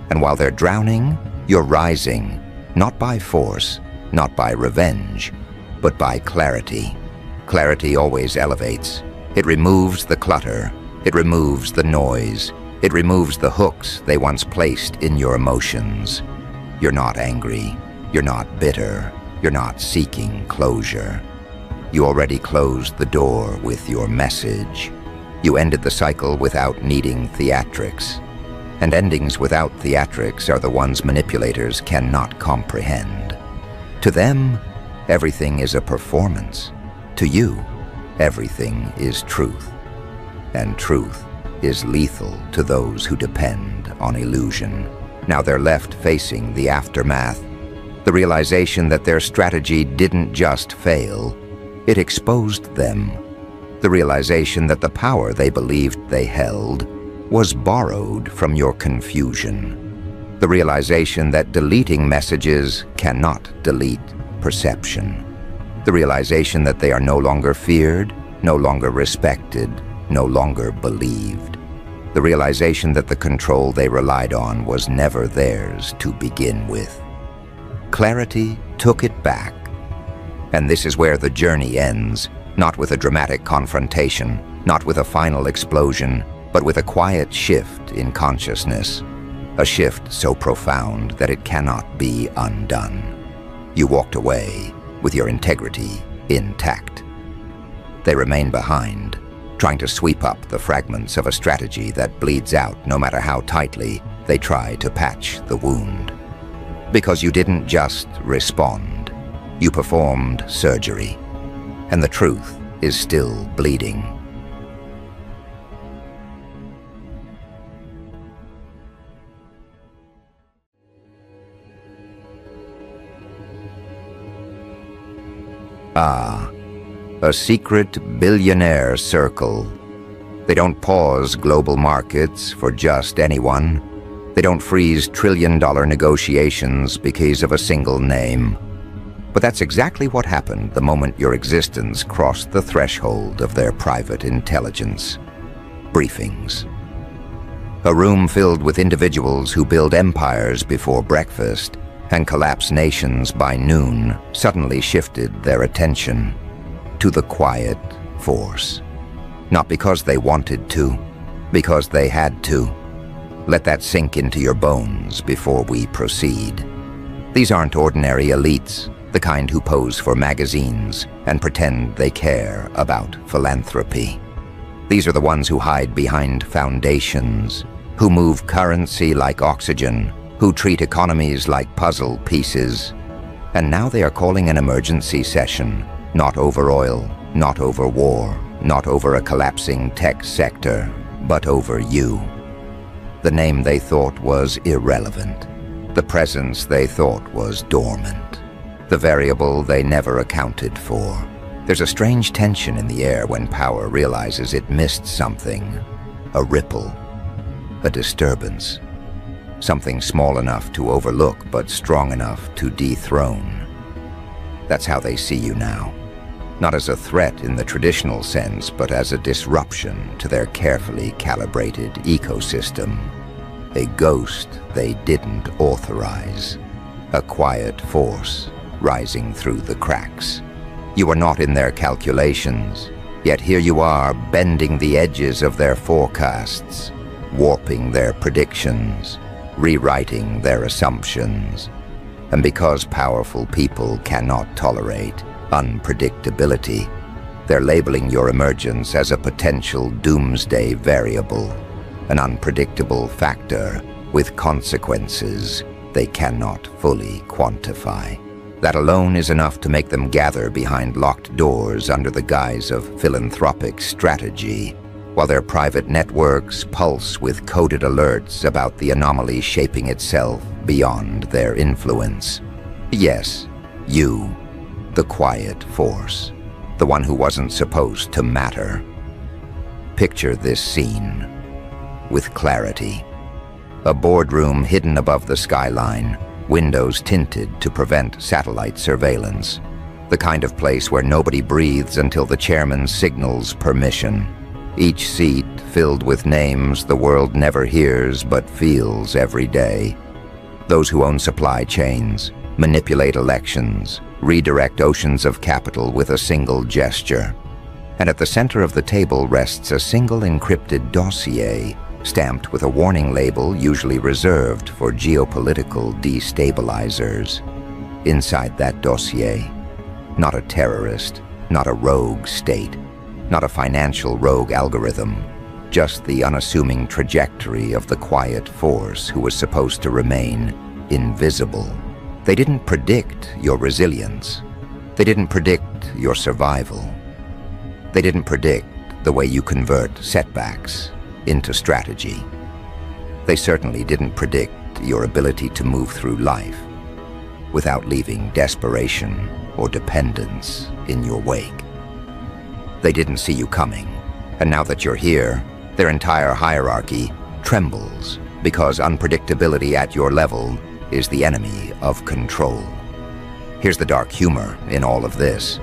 And while they're drowning, you're rising, not by force, not by revenge, but by clarity. Clarity always elevates. It removes the clutter. It removes the noise. It removes the hooks they once placed in your emotions. You're not angry. You're not bitter. You're not seeking closure. You already closed the door with your message. You ended the cycle without needing theatrics. And endings without theatrics are the ones manipulators cannot comprehend. To them, everything is a performance. To you, everything is truth. And truth is lethal to those who depend on illusion. Now they're left facing the aftermath, the realization that their strategy didn't just fail, it exposed them. The realization that the power they believed they held was borrowed from your confusion. The realization that deleting messages cannot delete perception. The realization that they are no longer feared, no longer respected, no longer believed. The realization that the control they relied on was never theirs to begin with. Clarity took it back. And this is where the journey ends, not with a dramatic confrontation, not with a final explosion, but with a quiet shift in consciousness. A shift so profound that it cannot be undone. You walked away with your integrity intact. They remain behind, trying to sweep up the fragments of a strategy that bleeds out no matter how tightly they try to patch the wound. Because you didn't just respond, you performed surgery. And the truth is still bleeding. Ah, a secret billionaire circle. They don't pause global markets for just anyone. They don't freeze trillion-dollar negotiations because of a single name. But that's exactly what happened the moment your existence crossed the threshold of their private intelligence. Briefings. A room filled with individuals who build empires before breakfast and collapse nations by noon suddenly shifted their attention to the quiet force. Not because they wanted to, because they had to. Let that sink into your bones before we proceed. These aren't ordinary elites, the kind who pose for magazines and pretend they care about philanthropy. These are the ones who hide behind foundations, who move currency like oxygen, who treat economies like puzzle pieces. And now they are calling an emergency session, not over oil, not over war, not over a collapsing tech sector, but over you. The name they thought was irrelevant, the presence they thought was dormant, the variable they never accounted for. There's a strange tension in the air when power realizes it missed something, a ripple, a disturbance. Something small enough to overlook, but strong enough to dethrone. That's how they see you now. Not as a threat in the traditional sense, but as a disruption to their carefully calibrated ecosystem. A ghost they didn't authorize. A quiet force rising through the cracks. You are not in their calculations, yet here you are bending the edges of their forecasts, warping their predictions, rewriting their assumptions. And because powerful people cannot tolerate unpredictability, they're labeling your emergence as a potential doomsday variable, an unpredictable factor with consequences they cannot fully quantify. That alone is enough to make them gather behind locked doors under the guise of philanthropic strategy, while their private networks pulse with coded alerts about the anomaly shaping itself beyond their influence. Yes, you, the quiet force, the one who wasn't supposed to matter. Picture this scene with clarity. A boardroom hidden above the skyline, windows tinted to prevent satellite surveillance. The kind of place where nobody breathes until the chairman signals permission. Each seat filled with names the world never hears but feels every day. Those who own supply chains, manipulate elections, redirect oceans of capital with a single gesture. And at the center of the table rests a single encrypted dossier, stamped with a warning label usually reserved for geopolitical destabilizers. Inside that dossier, not a terrorist, not a rogue state, not a financial rogue algorithm, just the unassuming trajectory of the quiet force who was supposed to remain invisible. They didn't predict your resilience. They didn't predict your survival. They didn't predict the way you convert setbacks into strategy. They certainly didn't predict your ability to move through life without leaving desperation or dependence in your wake. They didn't see you coming, and now that you're here, their entire hierarchy trembles because unpredictability at your level is the enemy of control. Here's the dark humor in all of this.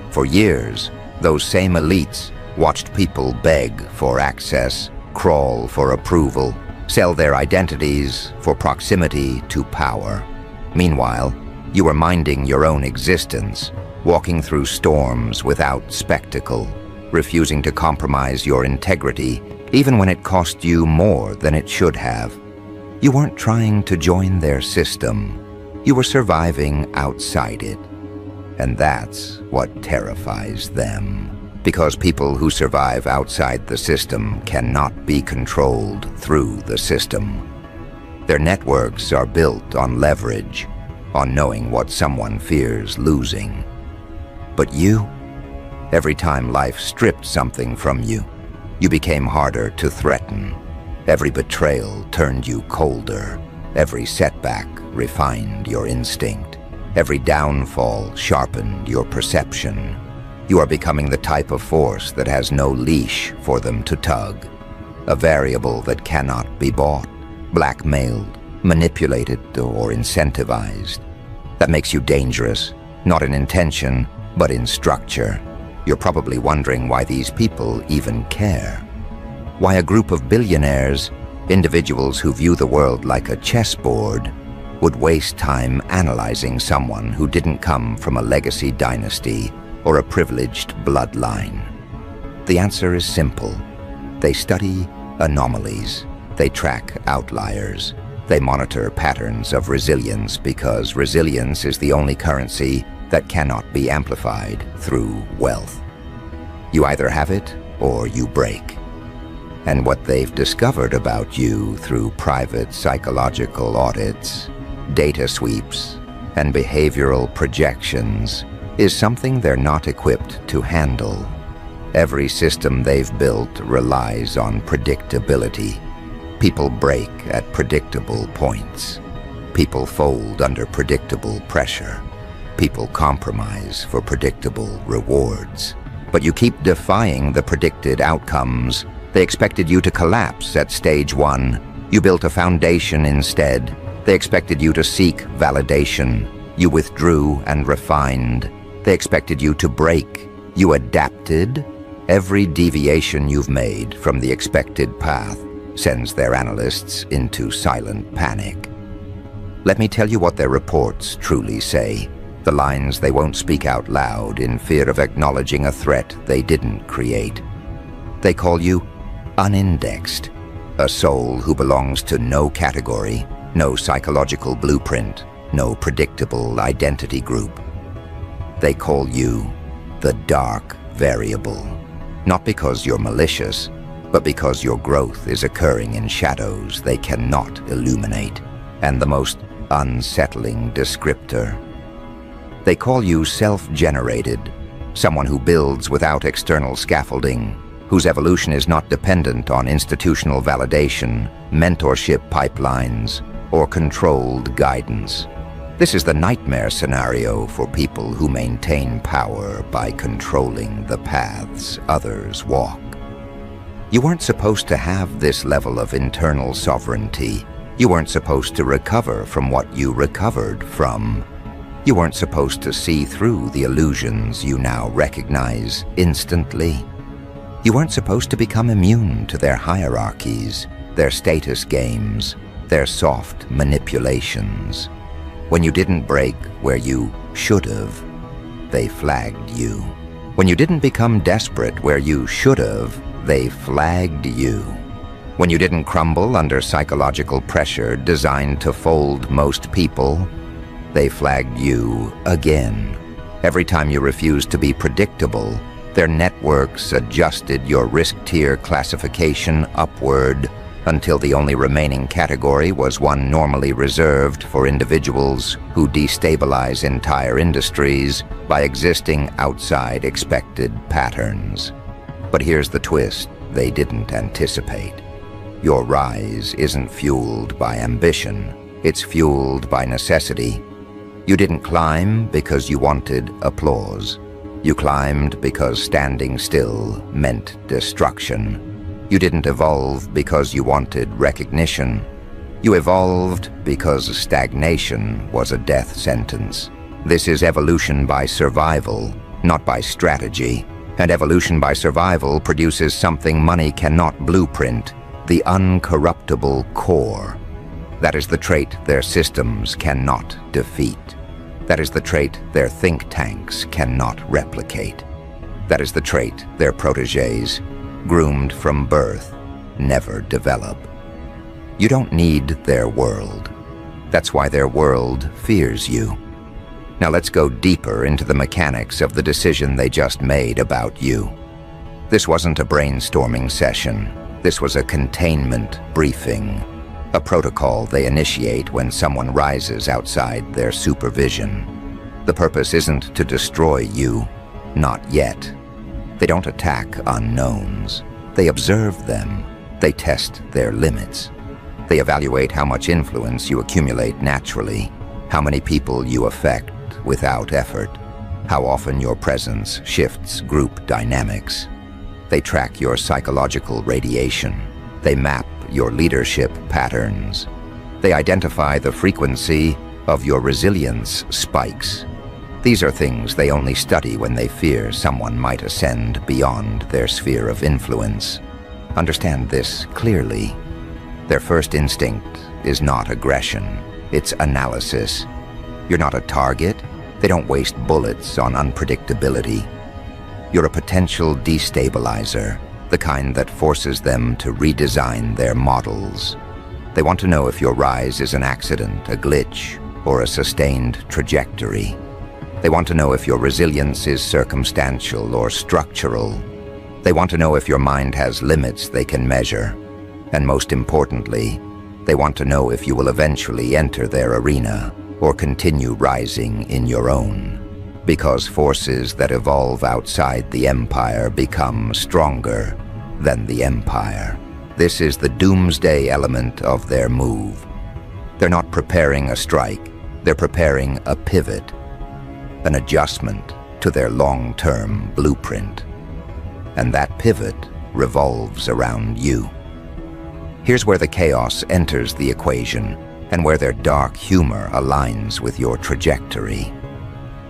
For years, those same elites watched people beg for access, crawl for approval, sell their identities for proximity to power. Meanwhile, you were minding your own existence, walking through storms without spectacle, refusing to compromise your integrity, even when it cost you more than it should have. You weren't trying to join their system. You were surviving outside it. And that's what terrifies them. Because people who survive outside the system cannot be controlled through the system. Their networks are built on leverage, on knowing what someone fears losing. But you, Every time life stripped something from you, you became harder to threaten. Every betrayal turned you colder. Every setback refined your instinct. Every downfall sharpened your perception. You are becoming the type of force that has no leash for them to tug. A variable that cannot be bought, blackmailed, manipulated, or incentivized. That makes you dangerous, not in intention, but in structure. You're probably wondering why these people even care. Why a group of billionaires, individuals who view the world like a chessboard, would waste time analyzing someone who didn't come from a legacy dynasty or a privileged bloodline. The answer is simple. They study anomalies. They track outliers. They monitor patterns of resilience because resilience is the only currency that cannot be amplified through wealth. You either have it or you break. And what they've discovered about you through private psychological audits, data sweeps, and behavioral projections is something they're not equipped to handle. Every system they've built relies on predictability. People break at predictable points. People fold under predictable pressure. People compromise for predictable rewards. But you keep defying the predicted outcomes. They expected you to collapse at stage 1. You built a foundation instead. They expected you to seek validation. You withdrew and refined. They expected you to break. You adapted. Every deviation you've made from the expected path sends their analysts into silent panic. Let me tell you what their reports truly say. The lines they won't speak out loud in fear of acknowledging a threat they didn't create. They call you unindexed, a soul who belongs to no category, no psychological blueprint, no predictable identity group. They call you the dark variable, not because you're malicious, but because your growth is occurring in shadows they cannot illuminate, and the most unsettling descriptor. They call you self-generated, someone who builds without external scaffolding, whose evolution is not dependent on institutional validation, mentorship pipelines, or controlled guidance. This is the nightmare scenario for people who maintain power by controlling the paths others walk. You weren't supposed to have this level of internal sovereignty. You weren't supposed to recover from what you recovered from. You weren't supposed to see through the illusions you now recognize instantly. You weren't supposed to become immune to their hierarchies, their status games, their soft manipulations. When you didn't break where you should have, they flagged you. When you didn't become desperate where you should have, they flagged you. When you didn't crumble under psychological pressure designed to fold most people, they flagged you again. Every time you refused to be predictable, their networks adjusted your risk tier classification upward until the only remaining category was one normally reserved for individuals who destabilize entire industries by existing outside expected patterns. But here's the twist they didn't anticipate. Your rise isn't fueled by ambition, it's fueled by necessity. You didn't climb because you wanted applause. You climbed because standing still meant destruction. You didn't evolve because you wanted recognition. You evolved because stagnation was a death sentence. This is evolution by survival, not by strategy. And evolution by survival produces something money cannot blueprint, the uncorruptible core. That is the trait their systems cannot defeat. That is the trait their think tanks cannot replicate. That is the trait their protégés, groomed from birth, never develop. You don't need their world. That's why their world fears you. Now let's go deeper into the mechanics of the decision they just made about you. This wasn't a brainstorming session. This was a containment briefing, a protocol they initiate when someone rises outside their supervision. The purpose isn't to destroy you, not yet. They don't attack unknowns. They observe them. They test their limits. They evaluate how much influence you accumulate naturally, how many people you affect without effort, how often your presence shifts group dynamics. They track your psychological radiation. They map your leadership patterns. They identify the frequency of your resilience spikes. These are things they only study when they fear someone might ascend beyond their sphere of influence. Understand this clearly. Their first instinct is not aggression, it's analysis. You're not a target. They don't waste bullets on unpredictability. You're a potential destabilizer, the kind that forces them to redesign their models. They want to know if your rise is an accident, a glitch, or a sustained trajectory. They want to know if your resilience is circumstantial or structural. They want to know if your mind has limits they can measure. And most importantly, they want to know if you will eventually enter their arena or continue rising in your own. Because forces that evolve outside the empire become stronger than the empire. This is the doomsday element of their move. They're not preparing a strike, they're preparing a pivot, an adjustment to their long-term blueprint. And that pivot revolves around you. Here's where the chaos enters the equation and where their dark humor aligns with your trajectory.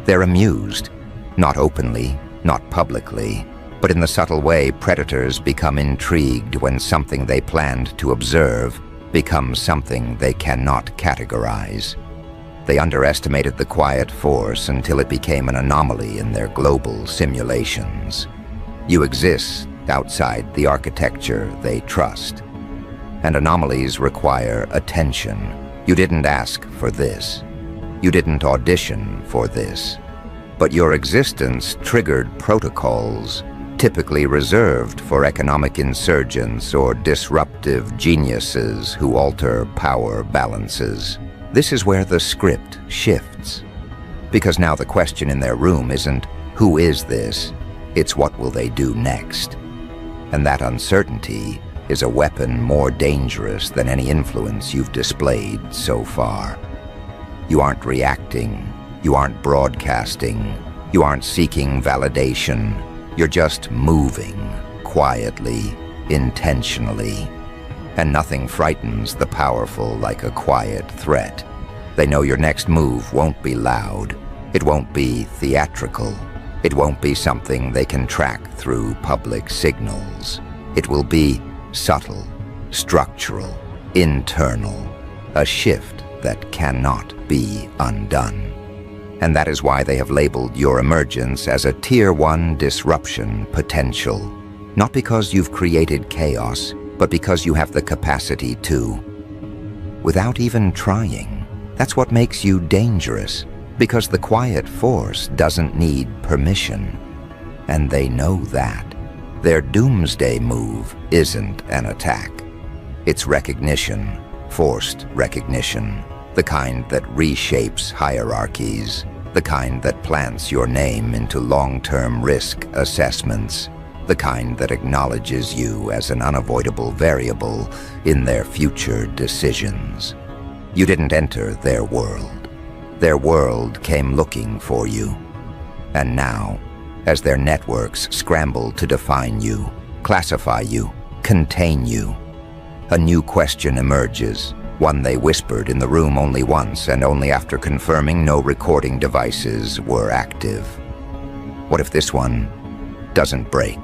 They're amused, not openly, not publicly, but in the subtle way predators become intrigued when something they planned to observe becomes something they cannot categorize. They underestimated the quiet force until it became an anomaly in their global simulations. You exist outside the architecture they trust. And anomalies require attention. You didn't ask for this. You didn't audition for this. But your existence triggered protocols typically reserved for economic insurgents or disruptive geniuses who alter power balances. This is where the script shifts. Because now the question in their room isn't, who is this? It's what will they do next? And that uncertainty is a weapon more dangerous than any influence you've displayed so far. You aren't reacting, you aren't broadcasting, you aren't seeking validation. You're just moving, quietly, intentionally. And nothing frightens the powerful like a quiet threat. They know your next move won't be loud. It won't be theatrical. It won't be something they can track through public signals. It will be subtle, structural, internal, a shift that cannot be undone. And that is why they have labeled your emergence as a Tier 1 disruption potential. Not because you've created chaos, but because you have the capacity to. Without even trying. That's what makes you dangerous, because the quiet force doesn't need permission. And they know that. Their doomsday move isn't an attack. It's recognition, forced recognition, the kind that reshapes hierarchies, the kind that plants your name into long-term risk assessments, the kind that acknowledges you as an unavoidable variable in their future decisions. You didn't enter their world. Their world came looking for you. And now, as their networks scramble to define you, classify you, contain you, a new question emerges. One they whispered in the room only once, and only after confirming no recording devices were active. What if this one doesn't break?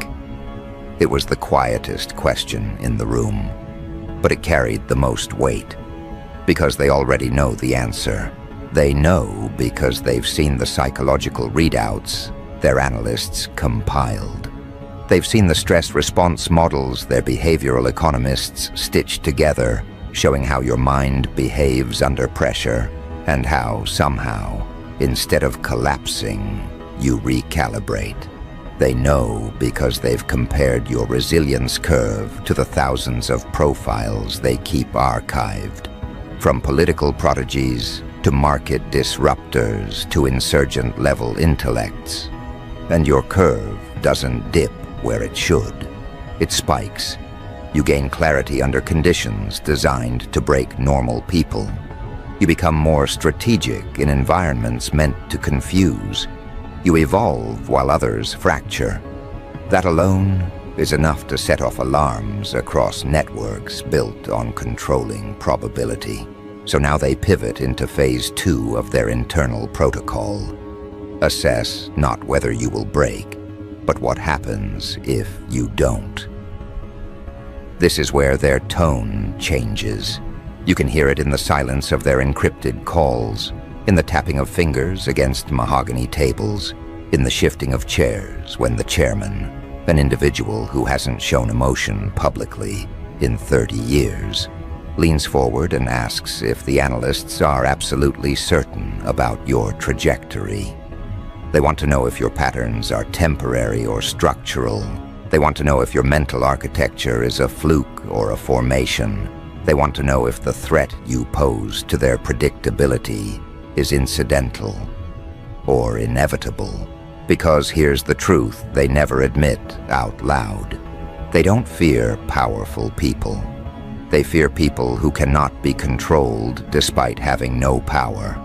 It was the quietest question in the room, but it carried the most weight, because they already know the answer. They know because they've seen the psychological readouts their analysts compiled. They've seen the stress response models their behavioral economists stitched together, showing how your mind behaves under pressure, and how, somehow, instead of collapsing, you recalibrate. They know because they've compared your resilience curve to the thousands of profiles they keep archived. From political prodigies to market disruptors to insurgent-level intellects. And your curve doesn't dip where it should. It spikes. You gain clarity under conditions designed to break normal people. You become more strategic in environments meant to confuse. You evolve while others fracture. That alone is enough to set off alarms across networks built on controlling probability. So now they pivot into phase 2 of their internal protocol. Assess not whether you will break, but what happens if you don't. This is where their tone changes. You can hear it in the silence of their encrypted calls, in the tapping of fingers against mahogany tables, in the shifting of chairs when the chairman, an individual who hasn't shown emotion publicly in 30 years, leans forward and asks if the analysts are absolutely certain about your trajectory. They want to know if your patterns are temporary or structural. They want to know if your mental architecture is a fluke or a formation. They want to know if the threat you pose to their predictability is incidental or inevitable. Because here's the truth they never admit out loud. They don't fear powerful people. They fear people who cannot be controlled despite having no power.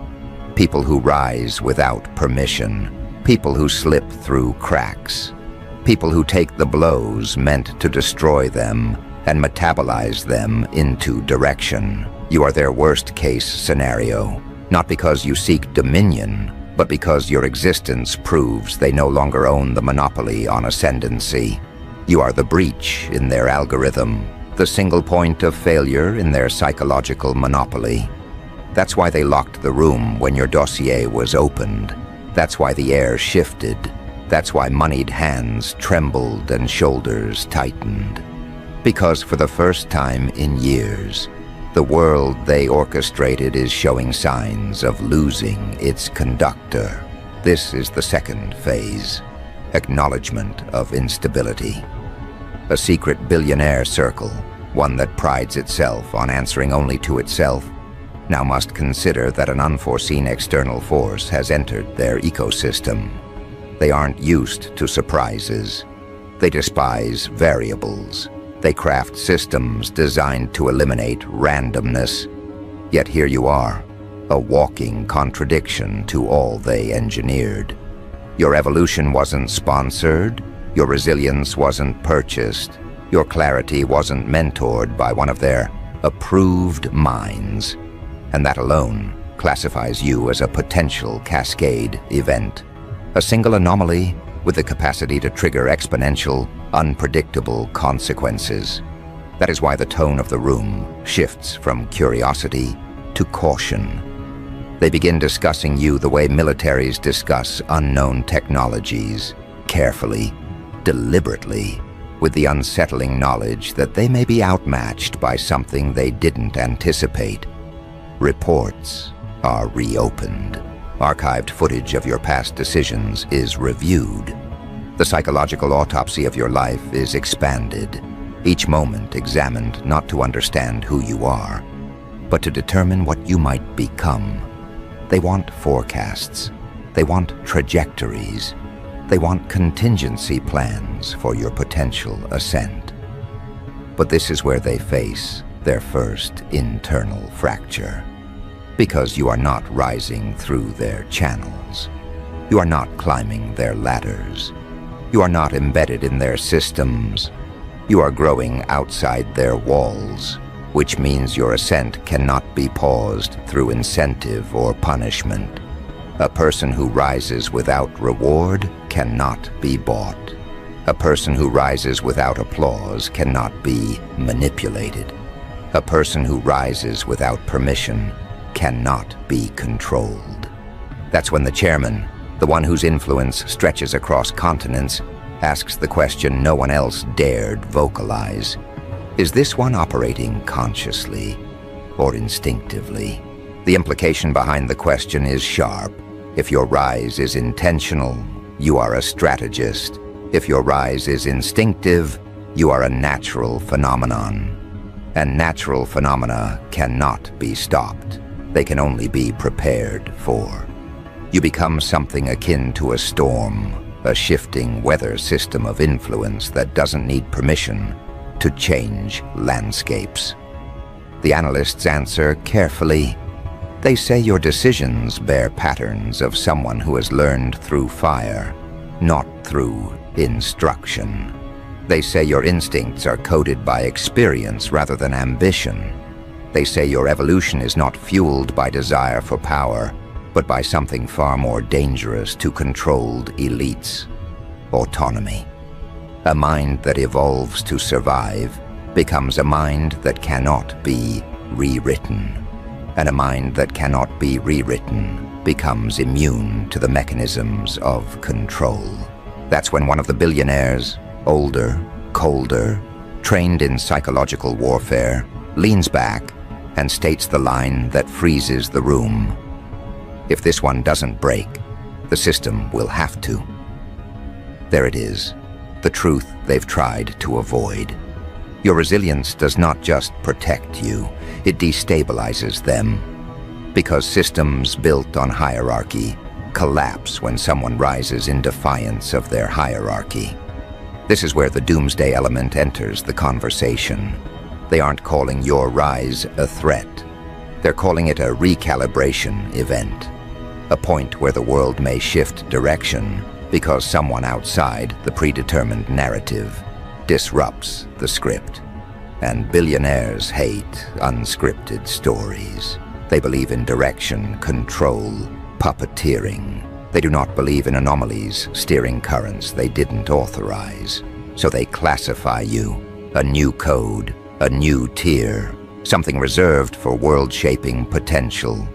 People who rise without permission. People who slip through cracks. People who take the blows meant to destroy them and metabolize them into direction. You are their worst-case scenario, not because you seek dominion, but because your existence proves they no longer own the monopoly on ascendancy. You are the breach in their algorithm, the single point of failure in their psychological monopoly. That's why they locked the room when your dossier was opened. That's why the air shifted. That's why moneyed hands trembled and shoulders tightened. Because for the first time in years, the world they orchestrated is showing signs of losing its conductor. This is the second phase, acknowledgement of instability. A secret billionaire circle, one that prides itself on answering only to itself, now must consider that an unforeseen external force has entered their ecosystem. They aren't used to surprises. They despise variables. They craft systems designed to eliminate randomness. Yet here you are, a walking contradiction to all they engineered. Your evolution wasn't sponsored. Your resilience wasn't purchased. Your clarity wasn't mentored by one of their approved minds. And that alone classifies you as a potential cascade event. A single anomaly with the capacity to trigger exponential, unpredictable consequences. That is why the tone of the room shifts from curiosity to caution. They begin discussing you the way militaries discuss unknown technologies, carefully, deliberately, with the unsettling knowledge that they may be outmatched by something they didn't anticipate. Reports are reopened. Archived footage of your past decisions is reviewed. The psychological autopsy of your life is expanded, each moment examined not to understand who you are, but to determine what you might become. They want forecasts. They want trajectories. They want contingency plans for your potential ascent. But this is where they face their first internal fracture. Because you are not rising through their channels. You are not climbing their ladders. You are not embedded in their systems. You are growing outside their walls, which means your ascent cannot be paused through incentive or punishment. A person who rises without reward cannot be bought. A person who rises without applause cannot be manipulated. A person who rises without permission cannot be controlled. That's when the chairman, the one whose influence stretches across continents, asks the question no one else dared vocalize. Is this one operating consciously or instinctively? The implication behind the question is sharp. If your rise is intentional, you are a strategist. If your rise is instinctive, you are a natural phenomenon. And natural phenomena cannot be stopped. They can only be prepared for. You become something akin to a storm, a shifting weather system of influence that doesn't need permission to change landscapes. The analysts answer carefully. They say your decisions bear patterns of someone who has learned through fire, not through instruction. They say your instincts are coded by experience rather than ambition. They say your evolution is not fueled by desire for power, but by something far more dangerous to controlled elites: autonomy. A mind that evolves to survive becomes a mind that cannot be rewritten. And a mind that cannot be rewritten becomes immune to the mechanisms of control. That's when one of the billionaires, older, colder, trained in psychological warfare, leans back and states the line that freezes the room. If this one doesn't break, the system will have to. There it is, the truth they've tried to avoid. Your resilience does not just protect you, it destabilizes them. Because systems built on hierarchy collapse when someone rises in defiance of their hierarchy. This is where the doomsday element enters the conversation. They aren't calling your rise a threat. They're calling it a recalibration event. A point where the world may shift direction because someone outside the predetermined narrative disrupts the script. And billionaires hate unscripted stories. They believe in direction, control, puppeteering. They do not believe in anomalies steering currents they didn't authorize. So they classify you, a new code, a new tier, something reserved for world-shaping potential.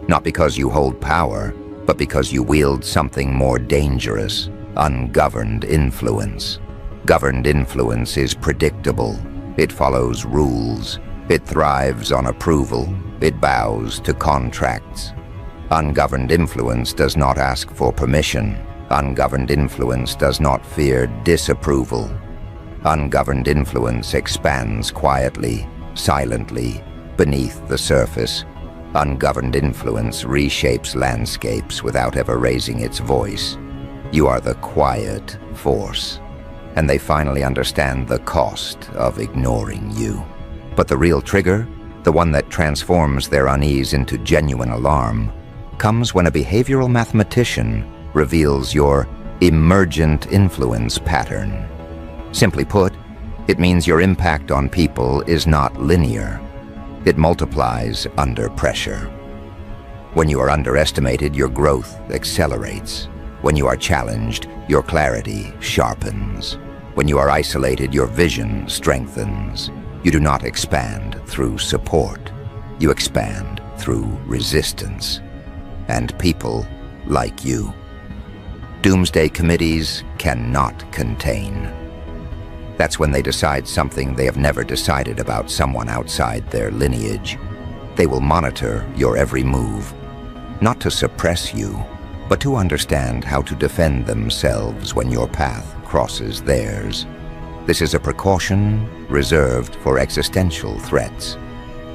Not because you hold power, but because you wield something more dangerous: ungoverned influence. Governed influence is predictable. It follows rules. It thrives on approval. It bows to contracts. Ungoverned influence does not ask for permission. Ungoverned influence does not fear disapproval. Ungoverned influence expands quietly, silently, beneath the surface. Ungoverned influence reshapes landscapes without ever raising its voice. You are the quiet force. And they finally understand the cost of ignoring you. But the real trigger, the one that transforms their unease into genuine alarm, comes when a behavioral mathematician reveals your emergent influence pattern. Simply put, it means your impact on people is not linear. It multiplies under pressure. When you are underestimated, your growth accelerates. When you are challenged, your clarity sharpens. When you are isolated, your vision strengthens. You do not expand through support. You expand through resistance. And people like you. Doomsday committees cannot contain. That's when they decide something they have never decided about someone outside their lineage. They will monitor your every move, not to suppress you, but to understand how to defend themselves when your path crosses theirs. This is a precaution reserved for existential threats.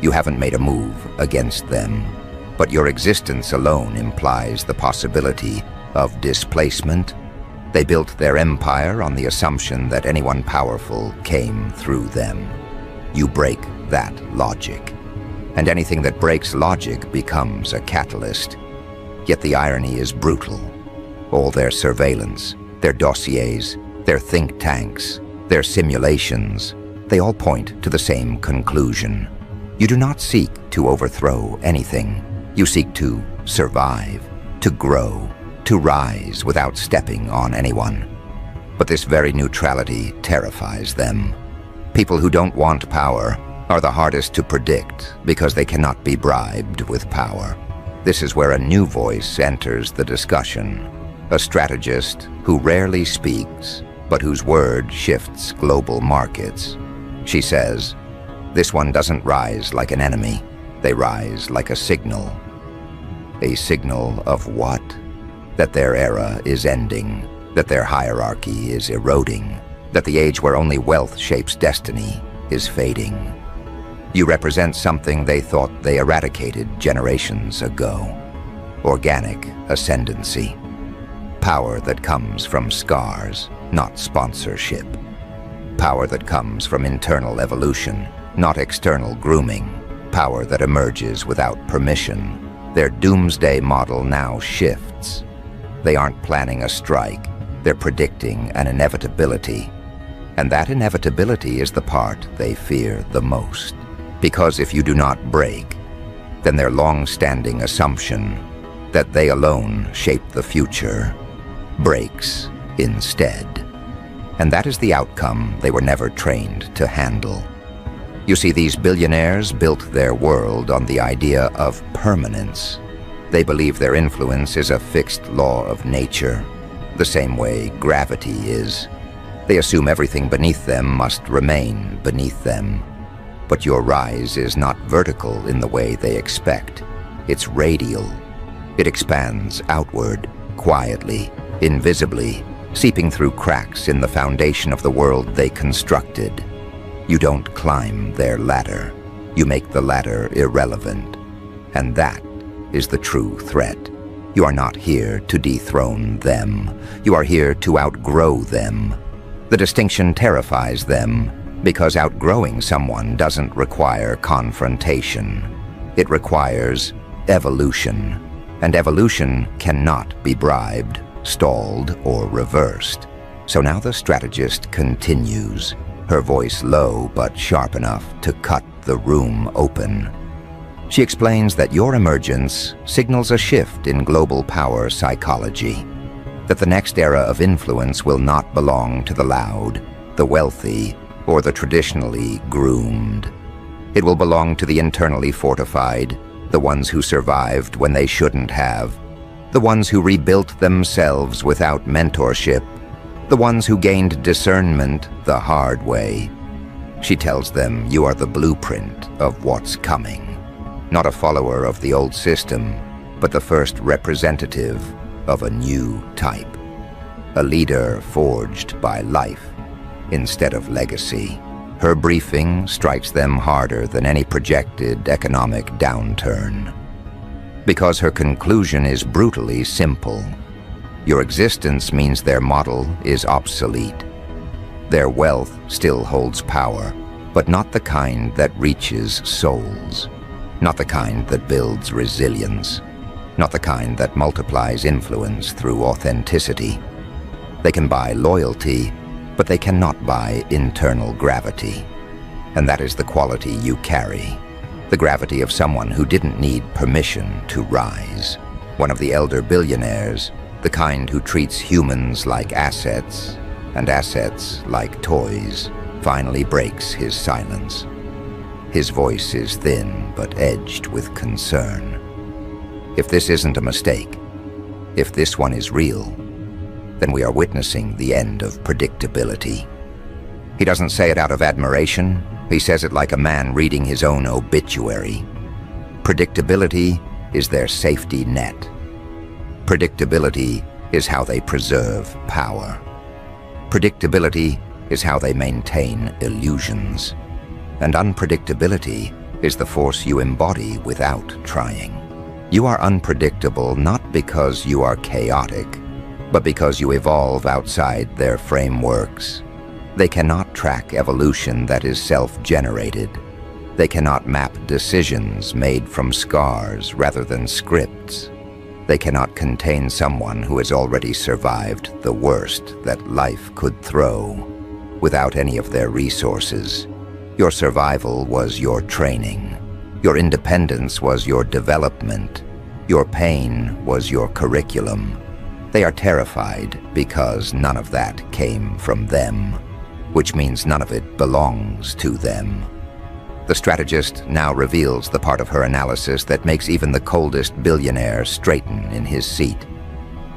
You haven't made a move against them, but your existence alone implies the possibility of displacement. They built their empire on the assumption that anyone powerful came through them. You break that logic, and anything that breaks logic becomes a catalyst. Yet the irony is brutal. All their surveillance, their dossiers, their think tanks, their simulations, they all point to the same conclusion. You do not seek to overthrow anything. You seek to survive, to grow, to rise without stepping on anyone. But this very neutrality terrifies them. People who don't want power are the hardest to predict because they cannot be bribed with power. This is where a new voice enters the discussion, a strategist who rarely speaks, but whose word shifts global markets. She says, "This one doesn't rise like an enemy. They rise like a signal." A signal of what? That their era is ending, that their hierarchy is eroding, that the age where only wealth shapes destiny is fading. You represent something they thought they eradicated generations ago. Organic ascendancy. Power that comes from scars, not sponsorship. Power that comes from internal evolution, not external grooming. Power that emerges without permission. Their doomsday model now shifts. They aren't planning a strike, they're predicting an inevitability. And that inevitability is the part they fear the most. Because if you do not break, then their long-standing assumption that they alone shape the future breaks instead. And that is the outcome they were never trained to handle. You see, these billionaires built their world on the idea of permanence. They believe their influence is a fixed law of nature, the same way gravity is. They assume everything beneath them must remain beneath them. But your rise is not vertical in the way they expect. It's radial. It expands outward, quietly, invisibly, seeping through cracks in the foundation of the world they constructed. You don't climb their ladder. You make the ladder irrelevant. And that is the true threat. You are not here to dethrone them. You are here to outgrow them. The distinction terrifies them because outgrowing someone doesn't require confrontation. It requires evolution. And evolution cannot be bribed, stalled, or reversed. So now the strategist continues, her voice low but sharp enough to cut the room open. She explains that your emergence signals a shift in global power psychology, that the next era of influence will not belong to the loud, the wealthy, or the traditionally groomed. It will belong to the internally fortified, the ones who survived when they shouldn't have, the ones who rebuilt themselves without mentorship, the ones who gained discernment the hard way. She tells them you are the blueprint of what's coming. Not a follower of the old system, but the first representative of a new type. A leader forged by life instead of legacy. Her briefing strikes them harder than any projected economic downturn. Because her conclusion is brutally simple. Your existence means their model is obsolete. Their wealth still holds power, but not the kind that reaches souls. Not the kind that builds resilience. Not the kind that multiplies influence through authenticity. They can buy loyalty, but they cannot buy internal gravity. And that is the quality you carry. The gravity of someone who didn't need permission to rise. One of the elder billionaires, the kind who treats humans like assets, and assets like toys, finally breaks his silence. His voice is thin but edged with concern. If this isn't a mistake, if this one is real, then we are witnessing the end of predictability. He doesn't say it out of admiration. He says it like a man reading his own obituary. Predictability is their safety net. Predictability is how they preserve power. Predictability is how they maintain illusions. And unpredictability is the force you embody without trying. You are unpredictable not because you are chaotic, but because you evolve outside their frameworks. They cannot track evolution that is self-generated. They cannot map decisions made from scars rather than scripts. They cannot contain someone who has already survived the worst that life could throw without any of their resources. Your survival was your training. Your independence was your development. Your pain was your curriculum. They are terrified because none of that came from them, which means none of it belongs to them. The strategist now reveals the part of her analysis that makes even the coldest billionaire straighten in his seat.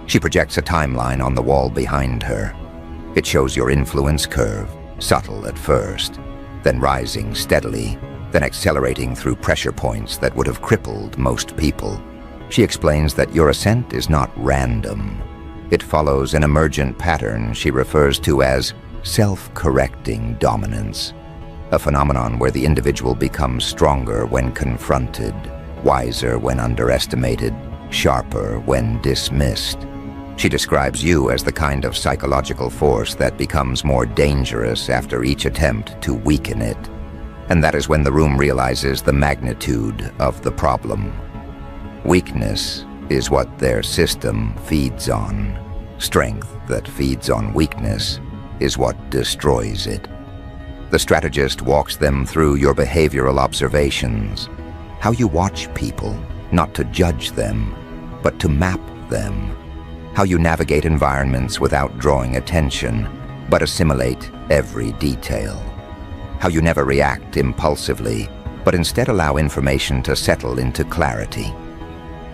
She projects a timeline on the wall behind her. It shows your influence curve, subtle at first, then rising steadily, then accelerating through pressure points that would have crippled most people. She explains that your ascent is not random. It follows an emergent pattern she refers to as self-correcting dominance, a phenomenon where the individual becomes stronger when confronted, wiser when underestimated, sharper when dismissed. She describes you as the kind of psychological force that becomes more dangerous after each attempt to weaken it. And that is when the room realizes the magnitude of the problem. Weakness is what their system feeds on. Strength that feeds on weakness is what destroys it. The strategist walks them through your behavioral observations, how you watch people, not to judge them, but to map them. How you navigate environments without drawing attention, but assimilate every detail. How you never react impulsively, but instead allow information to settle into clarity.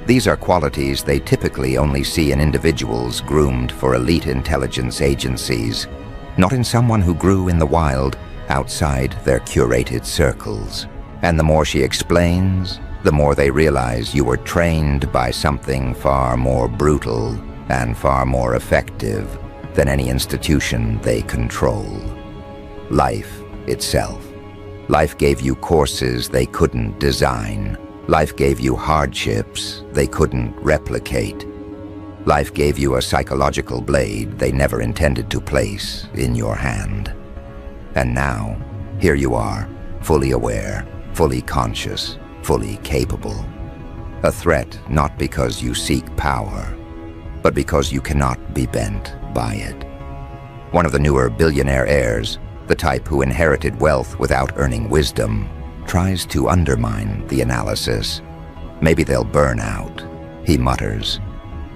These are qualities they typically only see in individuals groomed for elite intelligence agencies, not in someone who grew in the wild outside their curated circles. And the more she explains, the more they realize you were trained by something far more brutal and far more effective than any institution they control. Life itself. Life gave you courses they couldn't design. Life gave you hardships they couldn't replicate. Life gave you a psychological blade they never intended to place in your hand. And now, here you are, fully aware, fully conscious, fully capable. A threat not because you seek power, but because you cannot be bent by it. One of the newer billionaire heirs, the type who inherited wealth without earning wisdom, tries to undermine the analysis. Maybe they'll burn out, he mutters.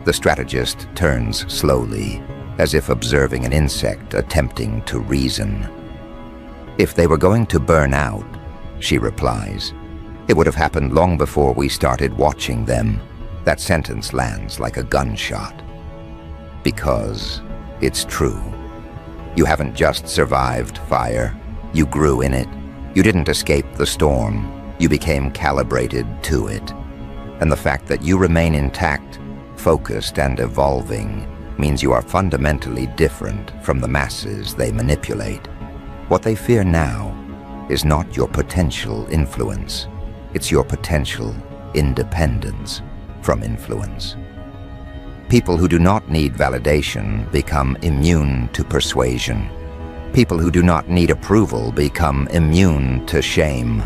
The strategist turns slowly, as if observing an insect attempting to reason. If they were going to burn out, she replies, it would have happened long before we started watching them. That sentence lands like a gunshot. Because it's true. You haven't just survived fire. You grew in it. You didn't escape the storm. You became calibrated to it. And the fact that you remain intact, focused and evolving means you are fundamentally different from the masses they manipulate. What they fear now is not your potential influence. It's your potential independence from influence. People who do not need validation become immune to persuasion. People who do not need approval become immune to shame.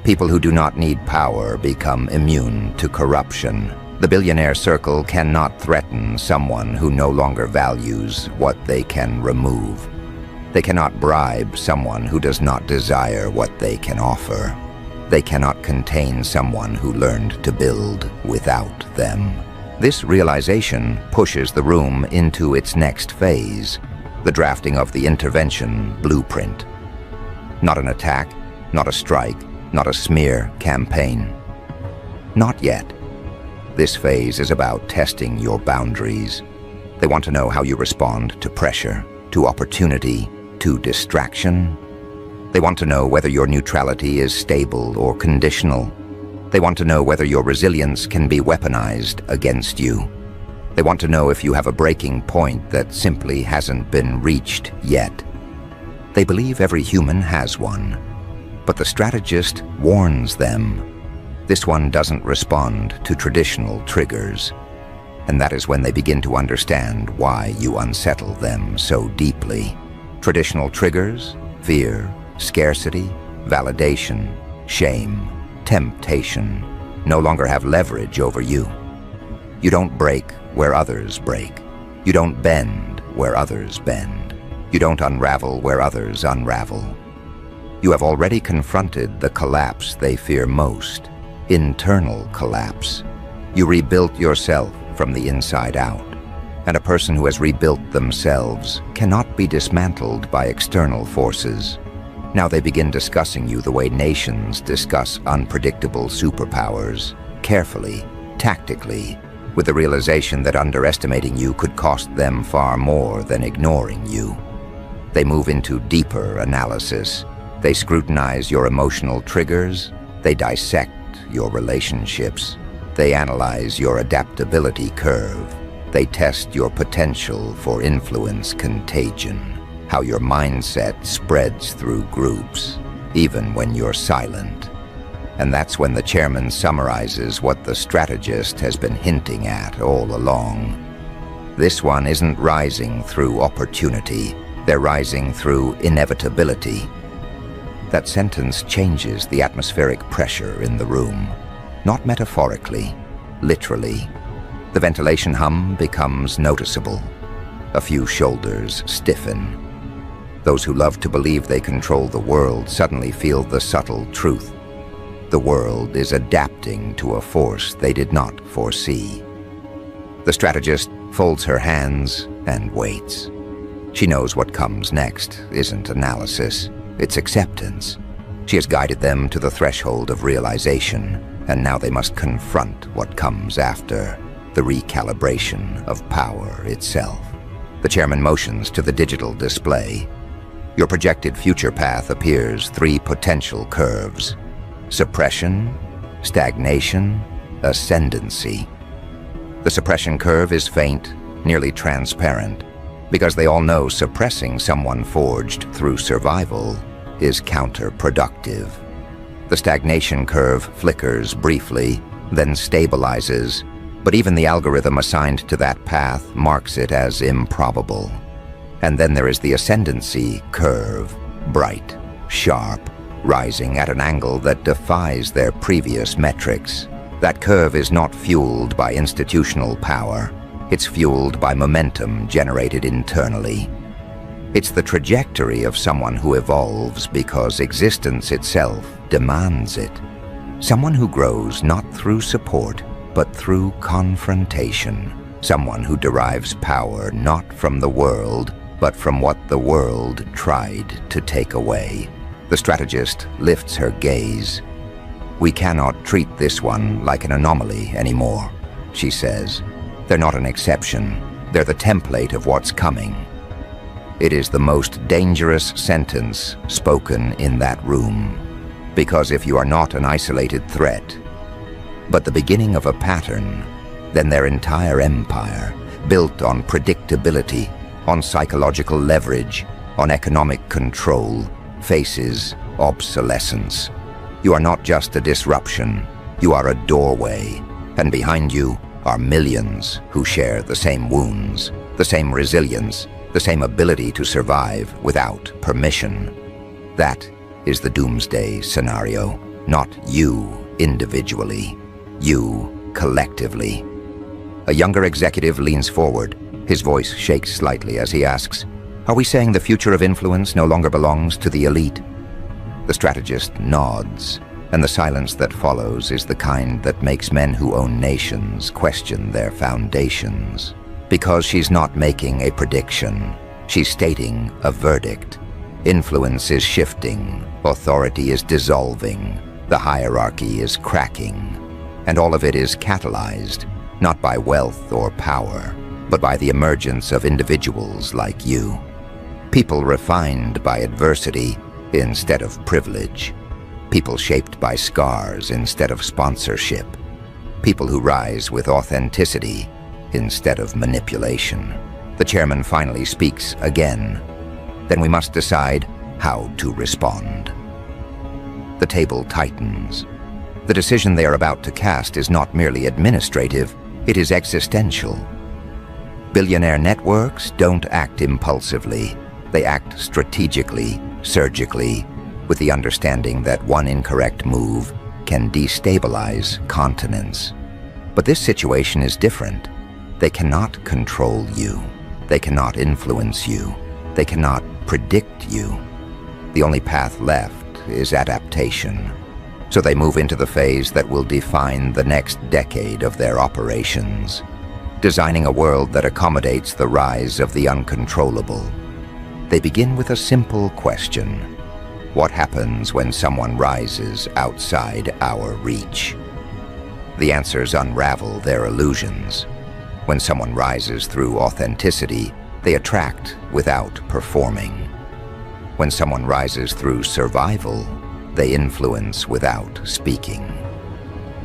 People who do not need power become immune to corruption. The billionaire circle cannot threaten someone who no longer values what they can remove. They cannot bribe someone who does not desire what they can offer. They cannot contain someone who learned to build without them. This realization pushes the room into its next phase, the drafting of the intervention blueprint. Not an attack, not a strike, not a smear campaign. Not yet. This phase is about testing your boundaries. They want to know how you respond to pressure, to opportunity, to distraction. They want to know whether your neutrality is stable or conditional. They want to know whether your resilience can be weaponized against you. They want to know if you have a breaking point that simply hasn't been reached yet. They believe every human has one, but the strategist warns them. This one doesn't respond to traditional triggers, and that is when they begin to understand why you unsettle them so deeply. Traditional triggers, fear, scarcity, validation, shame, temptation, no longer have leverage over you. You don't break where others break. You don't bend where others bend. You don't unravel where others unravel. You have already confronted the collapse they fear most, internal collapse. You rebuilt yourself from the inside out, and a person who has rebuilt themselves cannot be dismantled by external forces. Now they begin discussing you the way nations discuss unpredictable superpowers, carefully, tactically, with the realization that underestimating you could cost them far more than ignoring you. They move into deeper analysis. They scrutinize your emotional triggers. They dissect your relationships. They analyze your adaptability curve. They test your potential for influence contagion. How your mindset spreads through groups, even when you're silent. And that's when the chairman summarizes what the strategist has been hinting at all along. This one isn't rising through opportunity, they're rising through inevitability. That sentence changes the atmospheric pressure in the room, not metaphorically, literally. The ventilation hum becomes noticeable. A few shoulders stiffen. Those who love to believe they control the world suddenly feel the subtle truth. The world is adapting to a force they did not foresee. The strategist folds her hands and waits. She knows what comes next isn't analysis, it's acceptance. She has guided them to the threshold of realization, and now they must confront what comes after, the recalibration of power itself. The chairman motions to the digital display. Your projected future path appears 3 potential curves: suppression, stagnation, ascendancy. The suppression curve is faint, nearly transparent, because they all know suppressing someone forged through survival is counterproductive. The stagnation curve flickers briefly, then stabilizes, but even the algorithm assigned to that path marks it as improbable. And then there is the ascendancy curve, bright, sharp, rising at an angle that defies their previous metrics. That curve is not fueled by institutional power. It's fueled by momentum generated internally. It's the trajectory of someone who evolves because existence itself demands it. Someone who grows not through support, but through confrontation. Someone who derives power not from the world, but from what the world tried to take away. The strategist lifts her gaze. "We cannot treat this one like an anomaly anymore," she says. "They're not an exception. They're the template of what's coming." It is the most dangerous sentence spoken in that room, because if you are not an isolated threat, but the beginning of a pattern, then their entire empire, built on predictability, on psychological leverage, on economic control, faces obsolescence. You are not just a disruption, you are a doorway, and behind you are millions who share the same wounds, the same resilience, the same ability to survive without permission. That is the doomsday scenario, not you individually, you collectively. A younger executive leans forward. His voice shakes slightly as he asks, "Are we saying the future of influence no longer belongs to the elite?" The strategist nods, and the silence that follows is the kind that makes men who own nations question their foundations. Because she's not making a prediction, she's stating a verdict. Influence is shifting, authority is dissolving, the hierarchy is cracking, and all of it is catalyzed, not by wealth or power, but by the emergence of individuals like you. People refined by adversity instead of privilege. People shaped by scars instead of sponsorship. People who rise with authenticity instead of manipulation. The chairman finally speaks again. Then we must decide how to respond. The table tightens. The decision they are about to cast is not merely administrative, it is existential. Billionaire networks don't act impulsively. They act strategically, surgically, with the understanding that one incorrect move can destabilize continents. But this situation is different. They cannot control you. They cannot influence you. They cannot predict you. The only path left is adaptation. So they move into the phase that will define the next decade of their operations, designing a world that accommodates the rise of the uncontrollable. They begin with a simple question. What happens when someone rises outside our reach? The answers unravel their illusions. When someone rises through authenticity, they attract without performing. When someone rises through survival, they influence without speaking.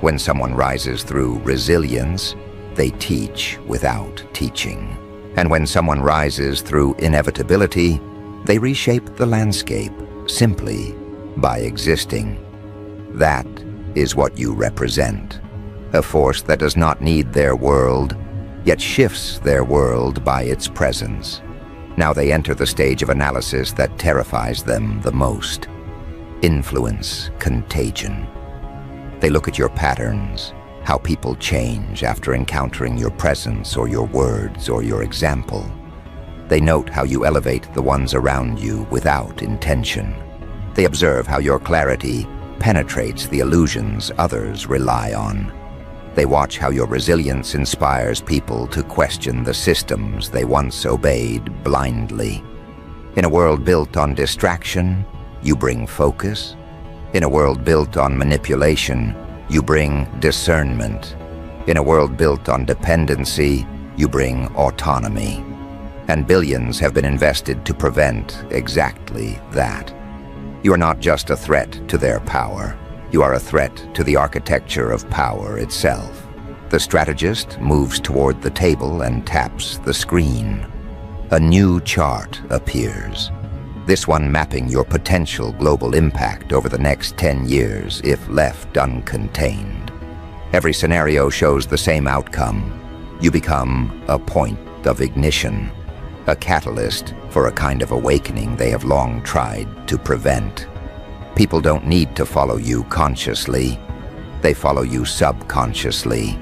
When someone rises through resilience, they teach without teaching. And when someone rises through inevitability, they reshape the landscape simply by existing. That is what you represent. A force that does not need their world, yet shifts their world by its presence. Now they enter the stage of analysis that terrifies them the most. Influence contagion. They look at your patterns, how people change after encountering your presence or your words or your example. They note how you elevate the ones around you without intention. They observe how your clarity penetrates the illusions others rely on. They watch how your resilience inspires people to question the systems they once obeyed blindly. In a world built on distraction, you bring focus. In a world built on manipulation, you bring discernment. In a world built on dependency, you bring autonomy. And billions have been invested to prevent exactly that. You are not just a threat to their power. You are a threat to the architecture of power itself. The strategist moves toward the table and taps the screen. A new chart appears. This one mapping your potential global impact over the next 10 years if left uncontained. Every scenario shows the same outcome. You become a point of ignition, a catalyst for a kind of awakening they have long tried to prevent. People don't need to follow you consciously. They follow you subconsciously.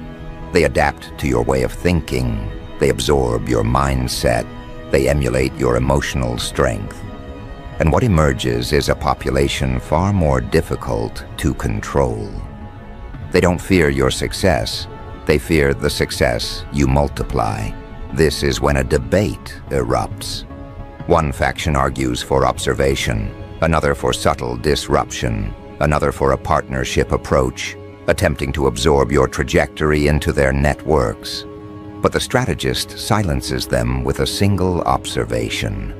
They adapt to your way of thinking. They absorb your mindset. They emulate your emotional strength. And what emerges is a population far more difficult to control. They don't fear your success. They fear the success you multiply. This is when a debate erupts. One faction argues for observation, another for subtle disruption, another for a partnership approach, attempting to absorb your trajectory into their networks. But the strategist silences them with a single observation.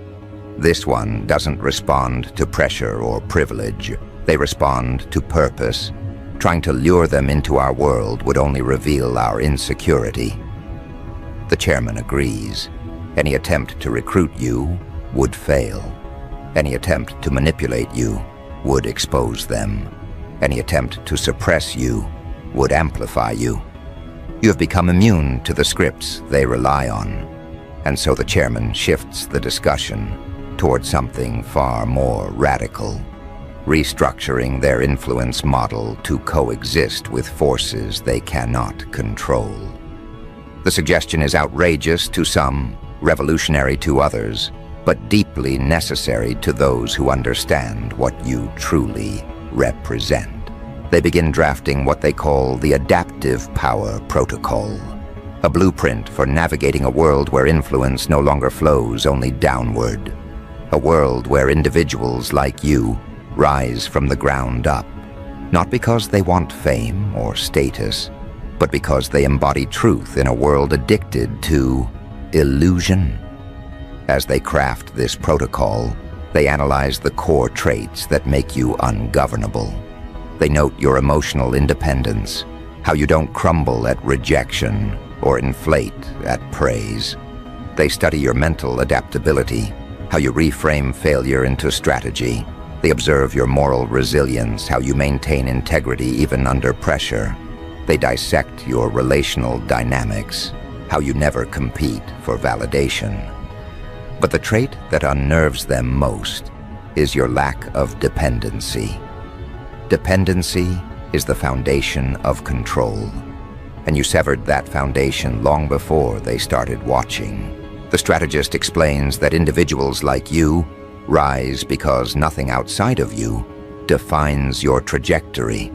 This one doesn't respond to pressure or privilege. They respond to purpose. Trying to lure them into our world would only reveal our insecurity. The chairman agrees. Any attempt to recruit you would fail. Any attempt to manipulate you would expose them. Any attempt to suppress you would amplify you. You have become immune to the scripts they rely on. And so the chairman shifts the discussion toward something far more radical, restructuring their influence model to coexist with forces they cannot control. The suggestion is outrageous to some, revolutionary to others, but deeply necessary to those who understand what you truly represent. They begin drafting what they call the Adaptive Power Protocol, a blueprint for navigating a world where influence no longer flows only downward, a world where individuals like you rise from the ground up, not because they want fame or status, but because they embody truth in a world addicted to illusion. As they craft this protocol, they analyze the core traits that make you ungovernable. They note your emotional independence, how you don't crumble at rejection or inflate at praise. They study your mental adaptability, how you reframe failure into strategy. They observe your moral resilience, how you maintain integrity even under pressure. They dissect your relational dynamics, how you never compete for validation. But the trait that unnerves them most is your lack of dependency. Dependency is the foundation of control, and you severed that foundation long before they started watching. The strategist explains that individuals like you rise because nothing outside of you defines your trajectory.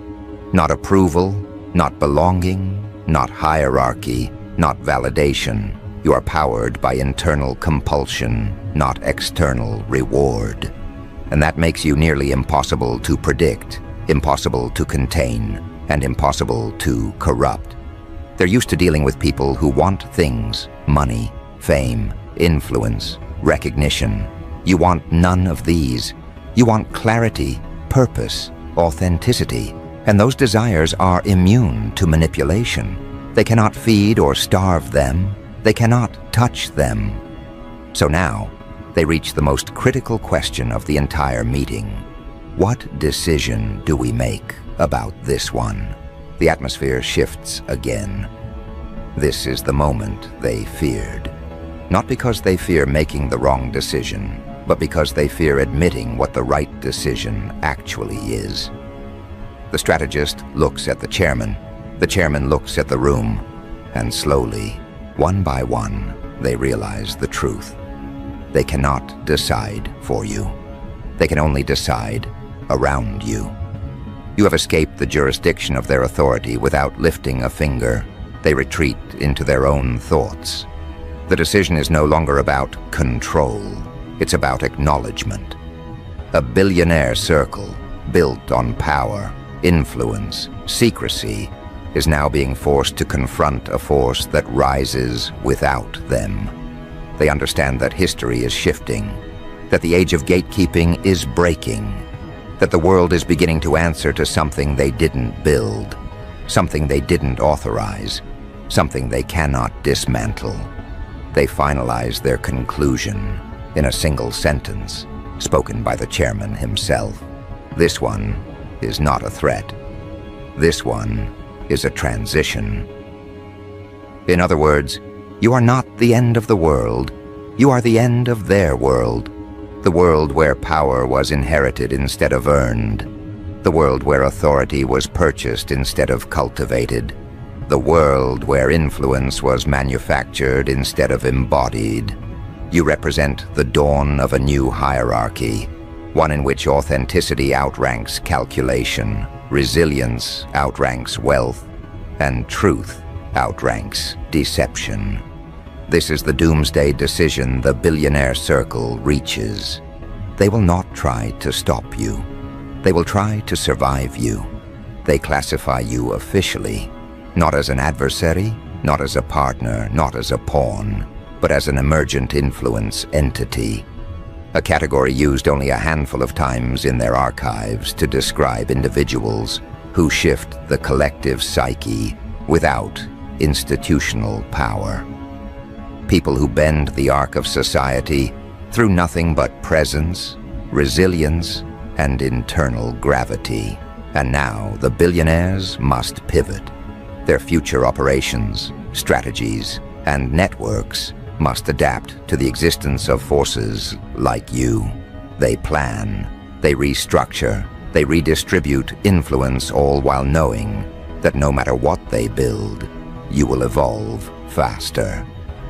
Not approval, not belonging, not hierarchy, not validation. You are powered by internal compulsion, not external reward. And that makes you nearly impossible to predict, impossible to contain, and impossible to corrupt. They're used to dealing with people who want things, money, fame, influence, recognition. You want none of these. You want clarity, purpose, authenticity, and those desires are immune to manipulation. They cannot feed or starve them. They cannot touch them. So now, they reach the most critical question of the entire meeting. What decision do we make about this one? The atmosphere shifts again. This is the moment they feared. Not because they fear making the wrong decision, but because they fear admitting what the right decision actually is. The strategist looks at the chairman looks at the room, and slowly, one by one, they realize the truth. They cannot decide for you. They can only decide around you. You have escaped the jurisdiction of their authority without lifting a finger. They retreat into their own thoughts. The decision is no longer about control. It's about acknowledgement. A billionaire circle, built on power, influence, secrecy, is now being forced to confront a force that rises without them. They understand that history is shifting, that the age of gatekeeping is breaking, that the world is beginning to answer to something they didn't build, something they didn't authorize, something they cannot dismantle. They finalize their conclusion in a single sentence, spoken by the chairman himself. This one is not a threat. This one is a transition. In other words, you are not the end of the world. You are the end of their world. The world where power was inherited instead of earned. The world where authority was purchased instead of cultivated. The world where influence was manufactured instead of embodied. You represent the dawn of a new hierarchy, one in which authenticity outranks calculation, resilience outranks wealth, and truth outranks deception. This is the doomsday decision the billionaire circle reaches. They will not try to stop you. They will try to survive you. They classify you officially, not as an adversary, not as a partner, not as a pawn, but as an emergent influence entity. A category used only a handful of times in their archives to describe individuals who shift the collective psyche without institutional power. People who bend the arc of society through nothing but presence, resilience, and internal gravity. And now the billionaires must pivot. Their future operations, strategies, and networks must adapt to the existence of forces like you. They plan, they restructure, they redistribute influence, all while knowing that no matter what they build, you will evolve faster.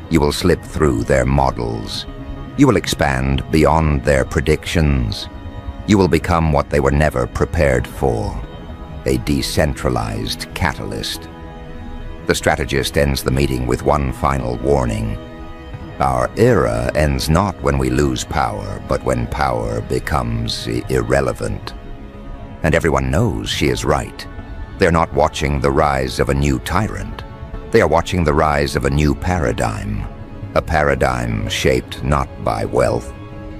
You will slip through their models. You will expand beyond their predictions. You will become what they were never prepared for, a decentralized catalyst. The strategist ends the meeting with one final warning. Our era ends not when we lose power, but when power becomes irrelevant. And everyone knows she is right. They're not watching the rise of a new tyrant. They are watching the rise of a new paradigm. A paradigm shaped not by wealth,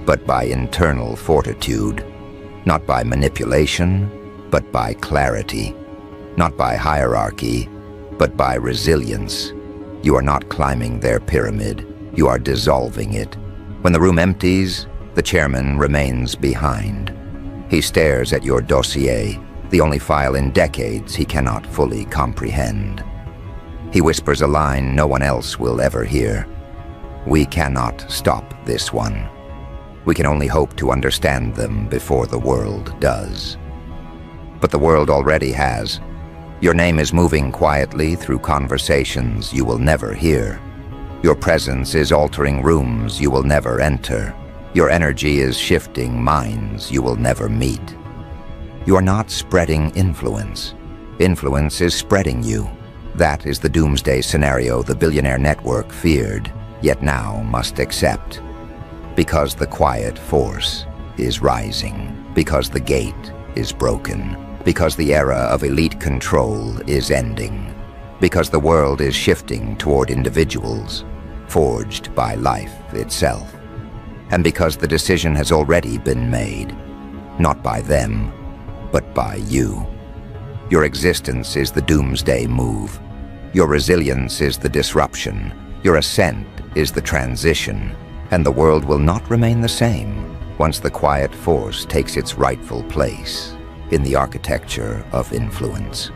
but by internal fortitude. Not by manipulation, but by clarity. Not by hierarchy, but by resilience. You are not climbing their pyramid. You are dissolving it. When the room empties, the chairman remains behind. He stares at your dossier, the only file in decades he cannot fully comprehend. He whispers a line no one else will ever hear. We cannot stop this one. We can only hope to understand them before the world does. But the world already has. Your name is moving quietly through conversations you will never hear. Your presence is altering rooms you will never enter. Your energy is shifting minds you will never meet. You are not spreading influence. Influence is spreading you. That is the doomsday scenario the billionaire network feared, yet now must accept. Because the quiet force is rising. Because the gate is broken. Because the era of elite control is ending. Because the world is shifting toward individuals, forged by life itself. And because the decision has already been made, not by them, but by you. Your existence is the doomsday move. Your resilience is the disruption. Your ascent is the transition. And the world will not remain the same once the quiet force takes its rightful place in the architecture of influence.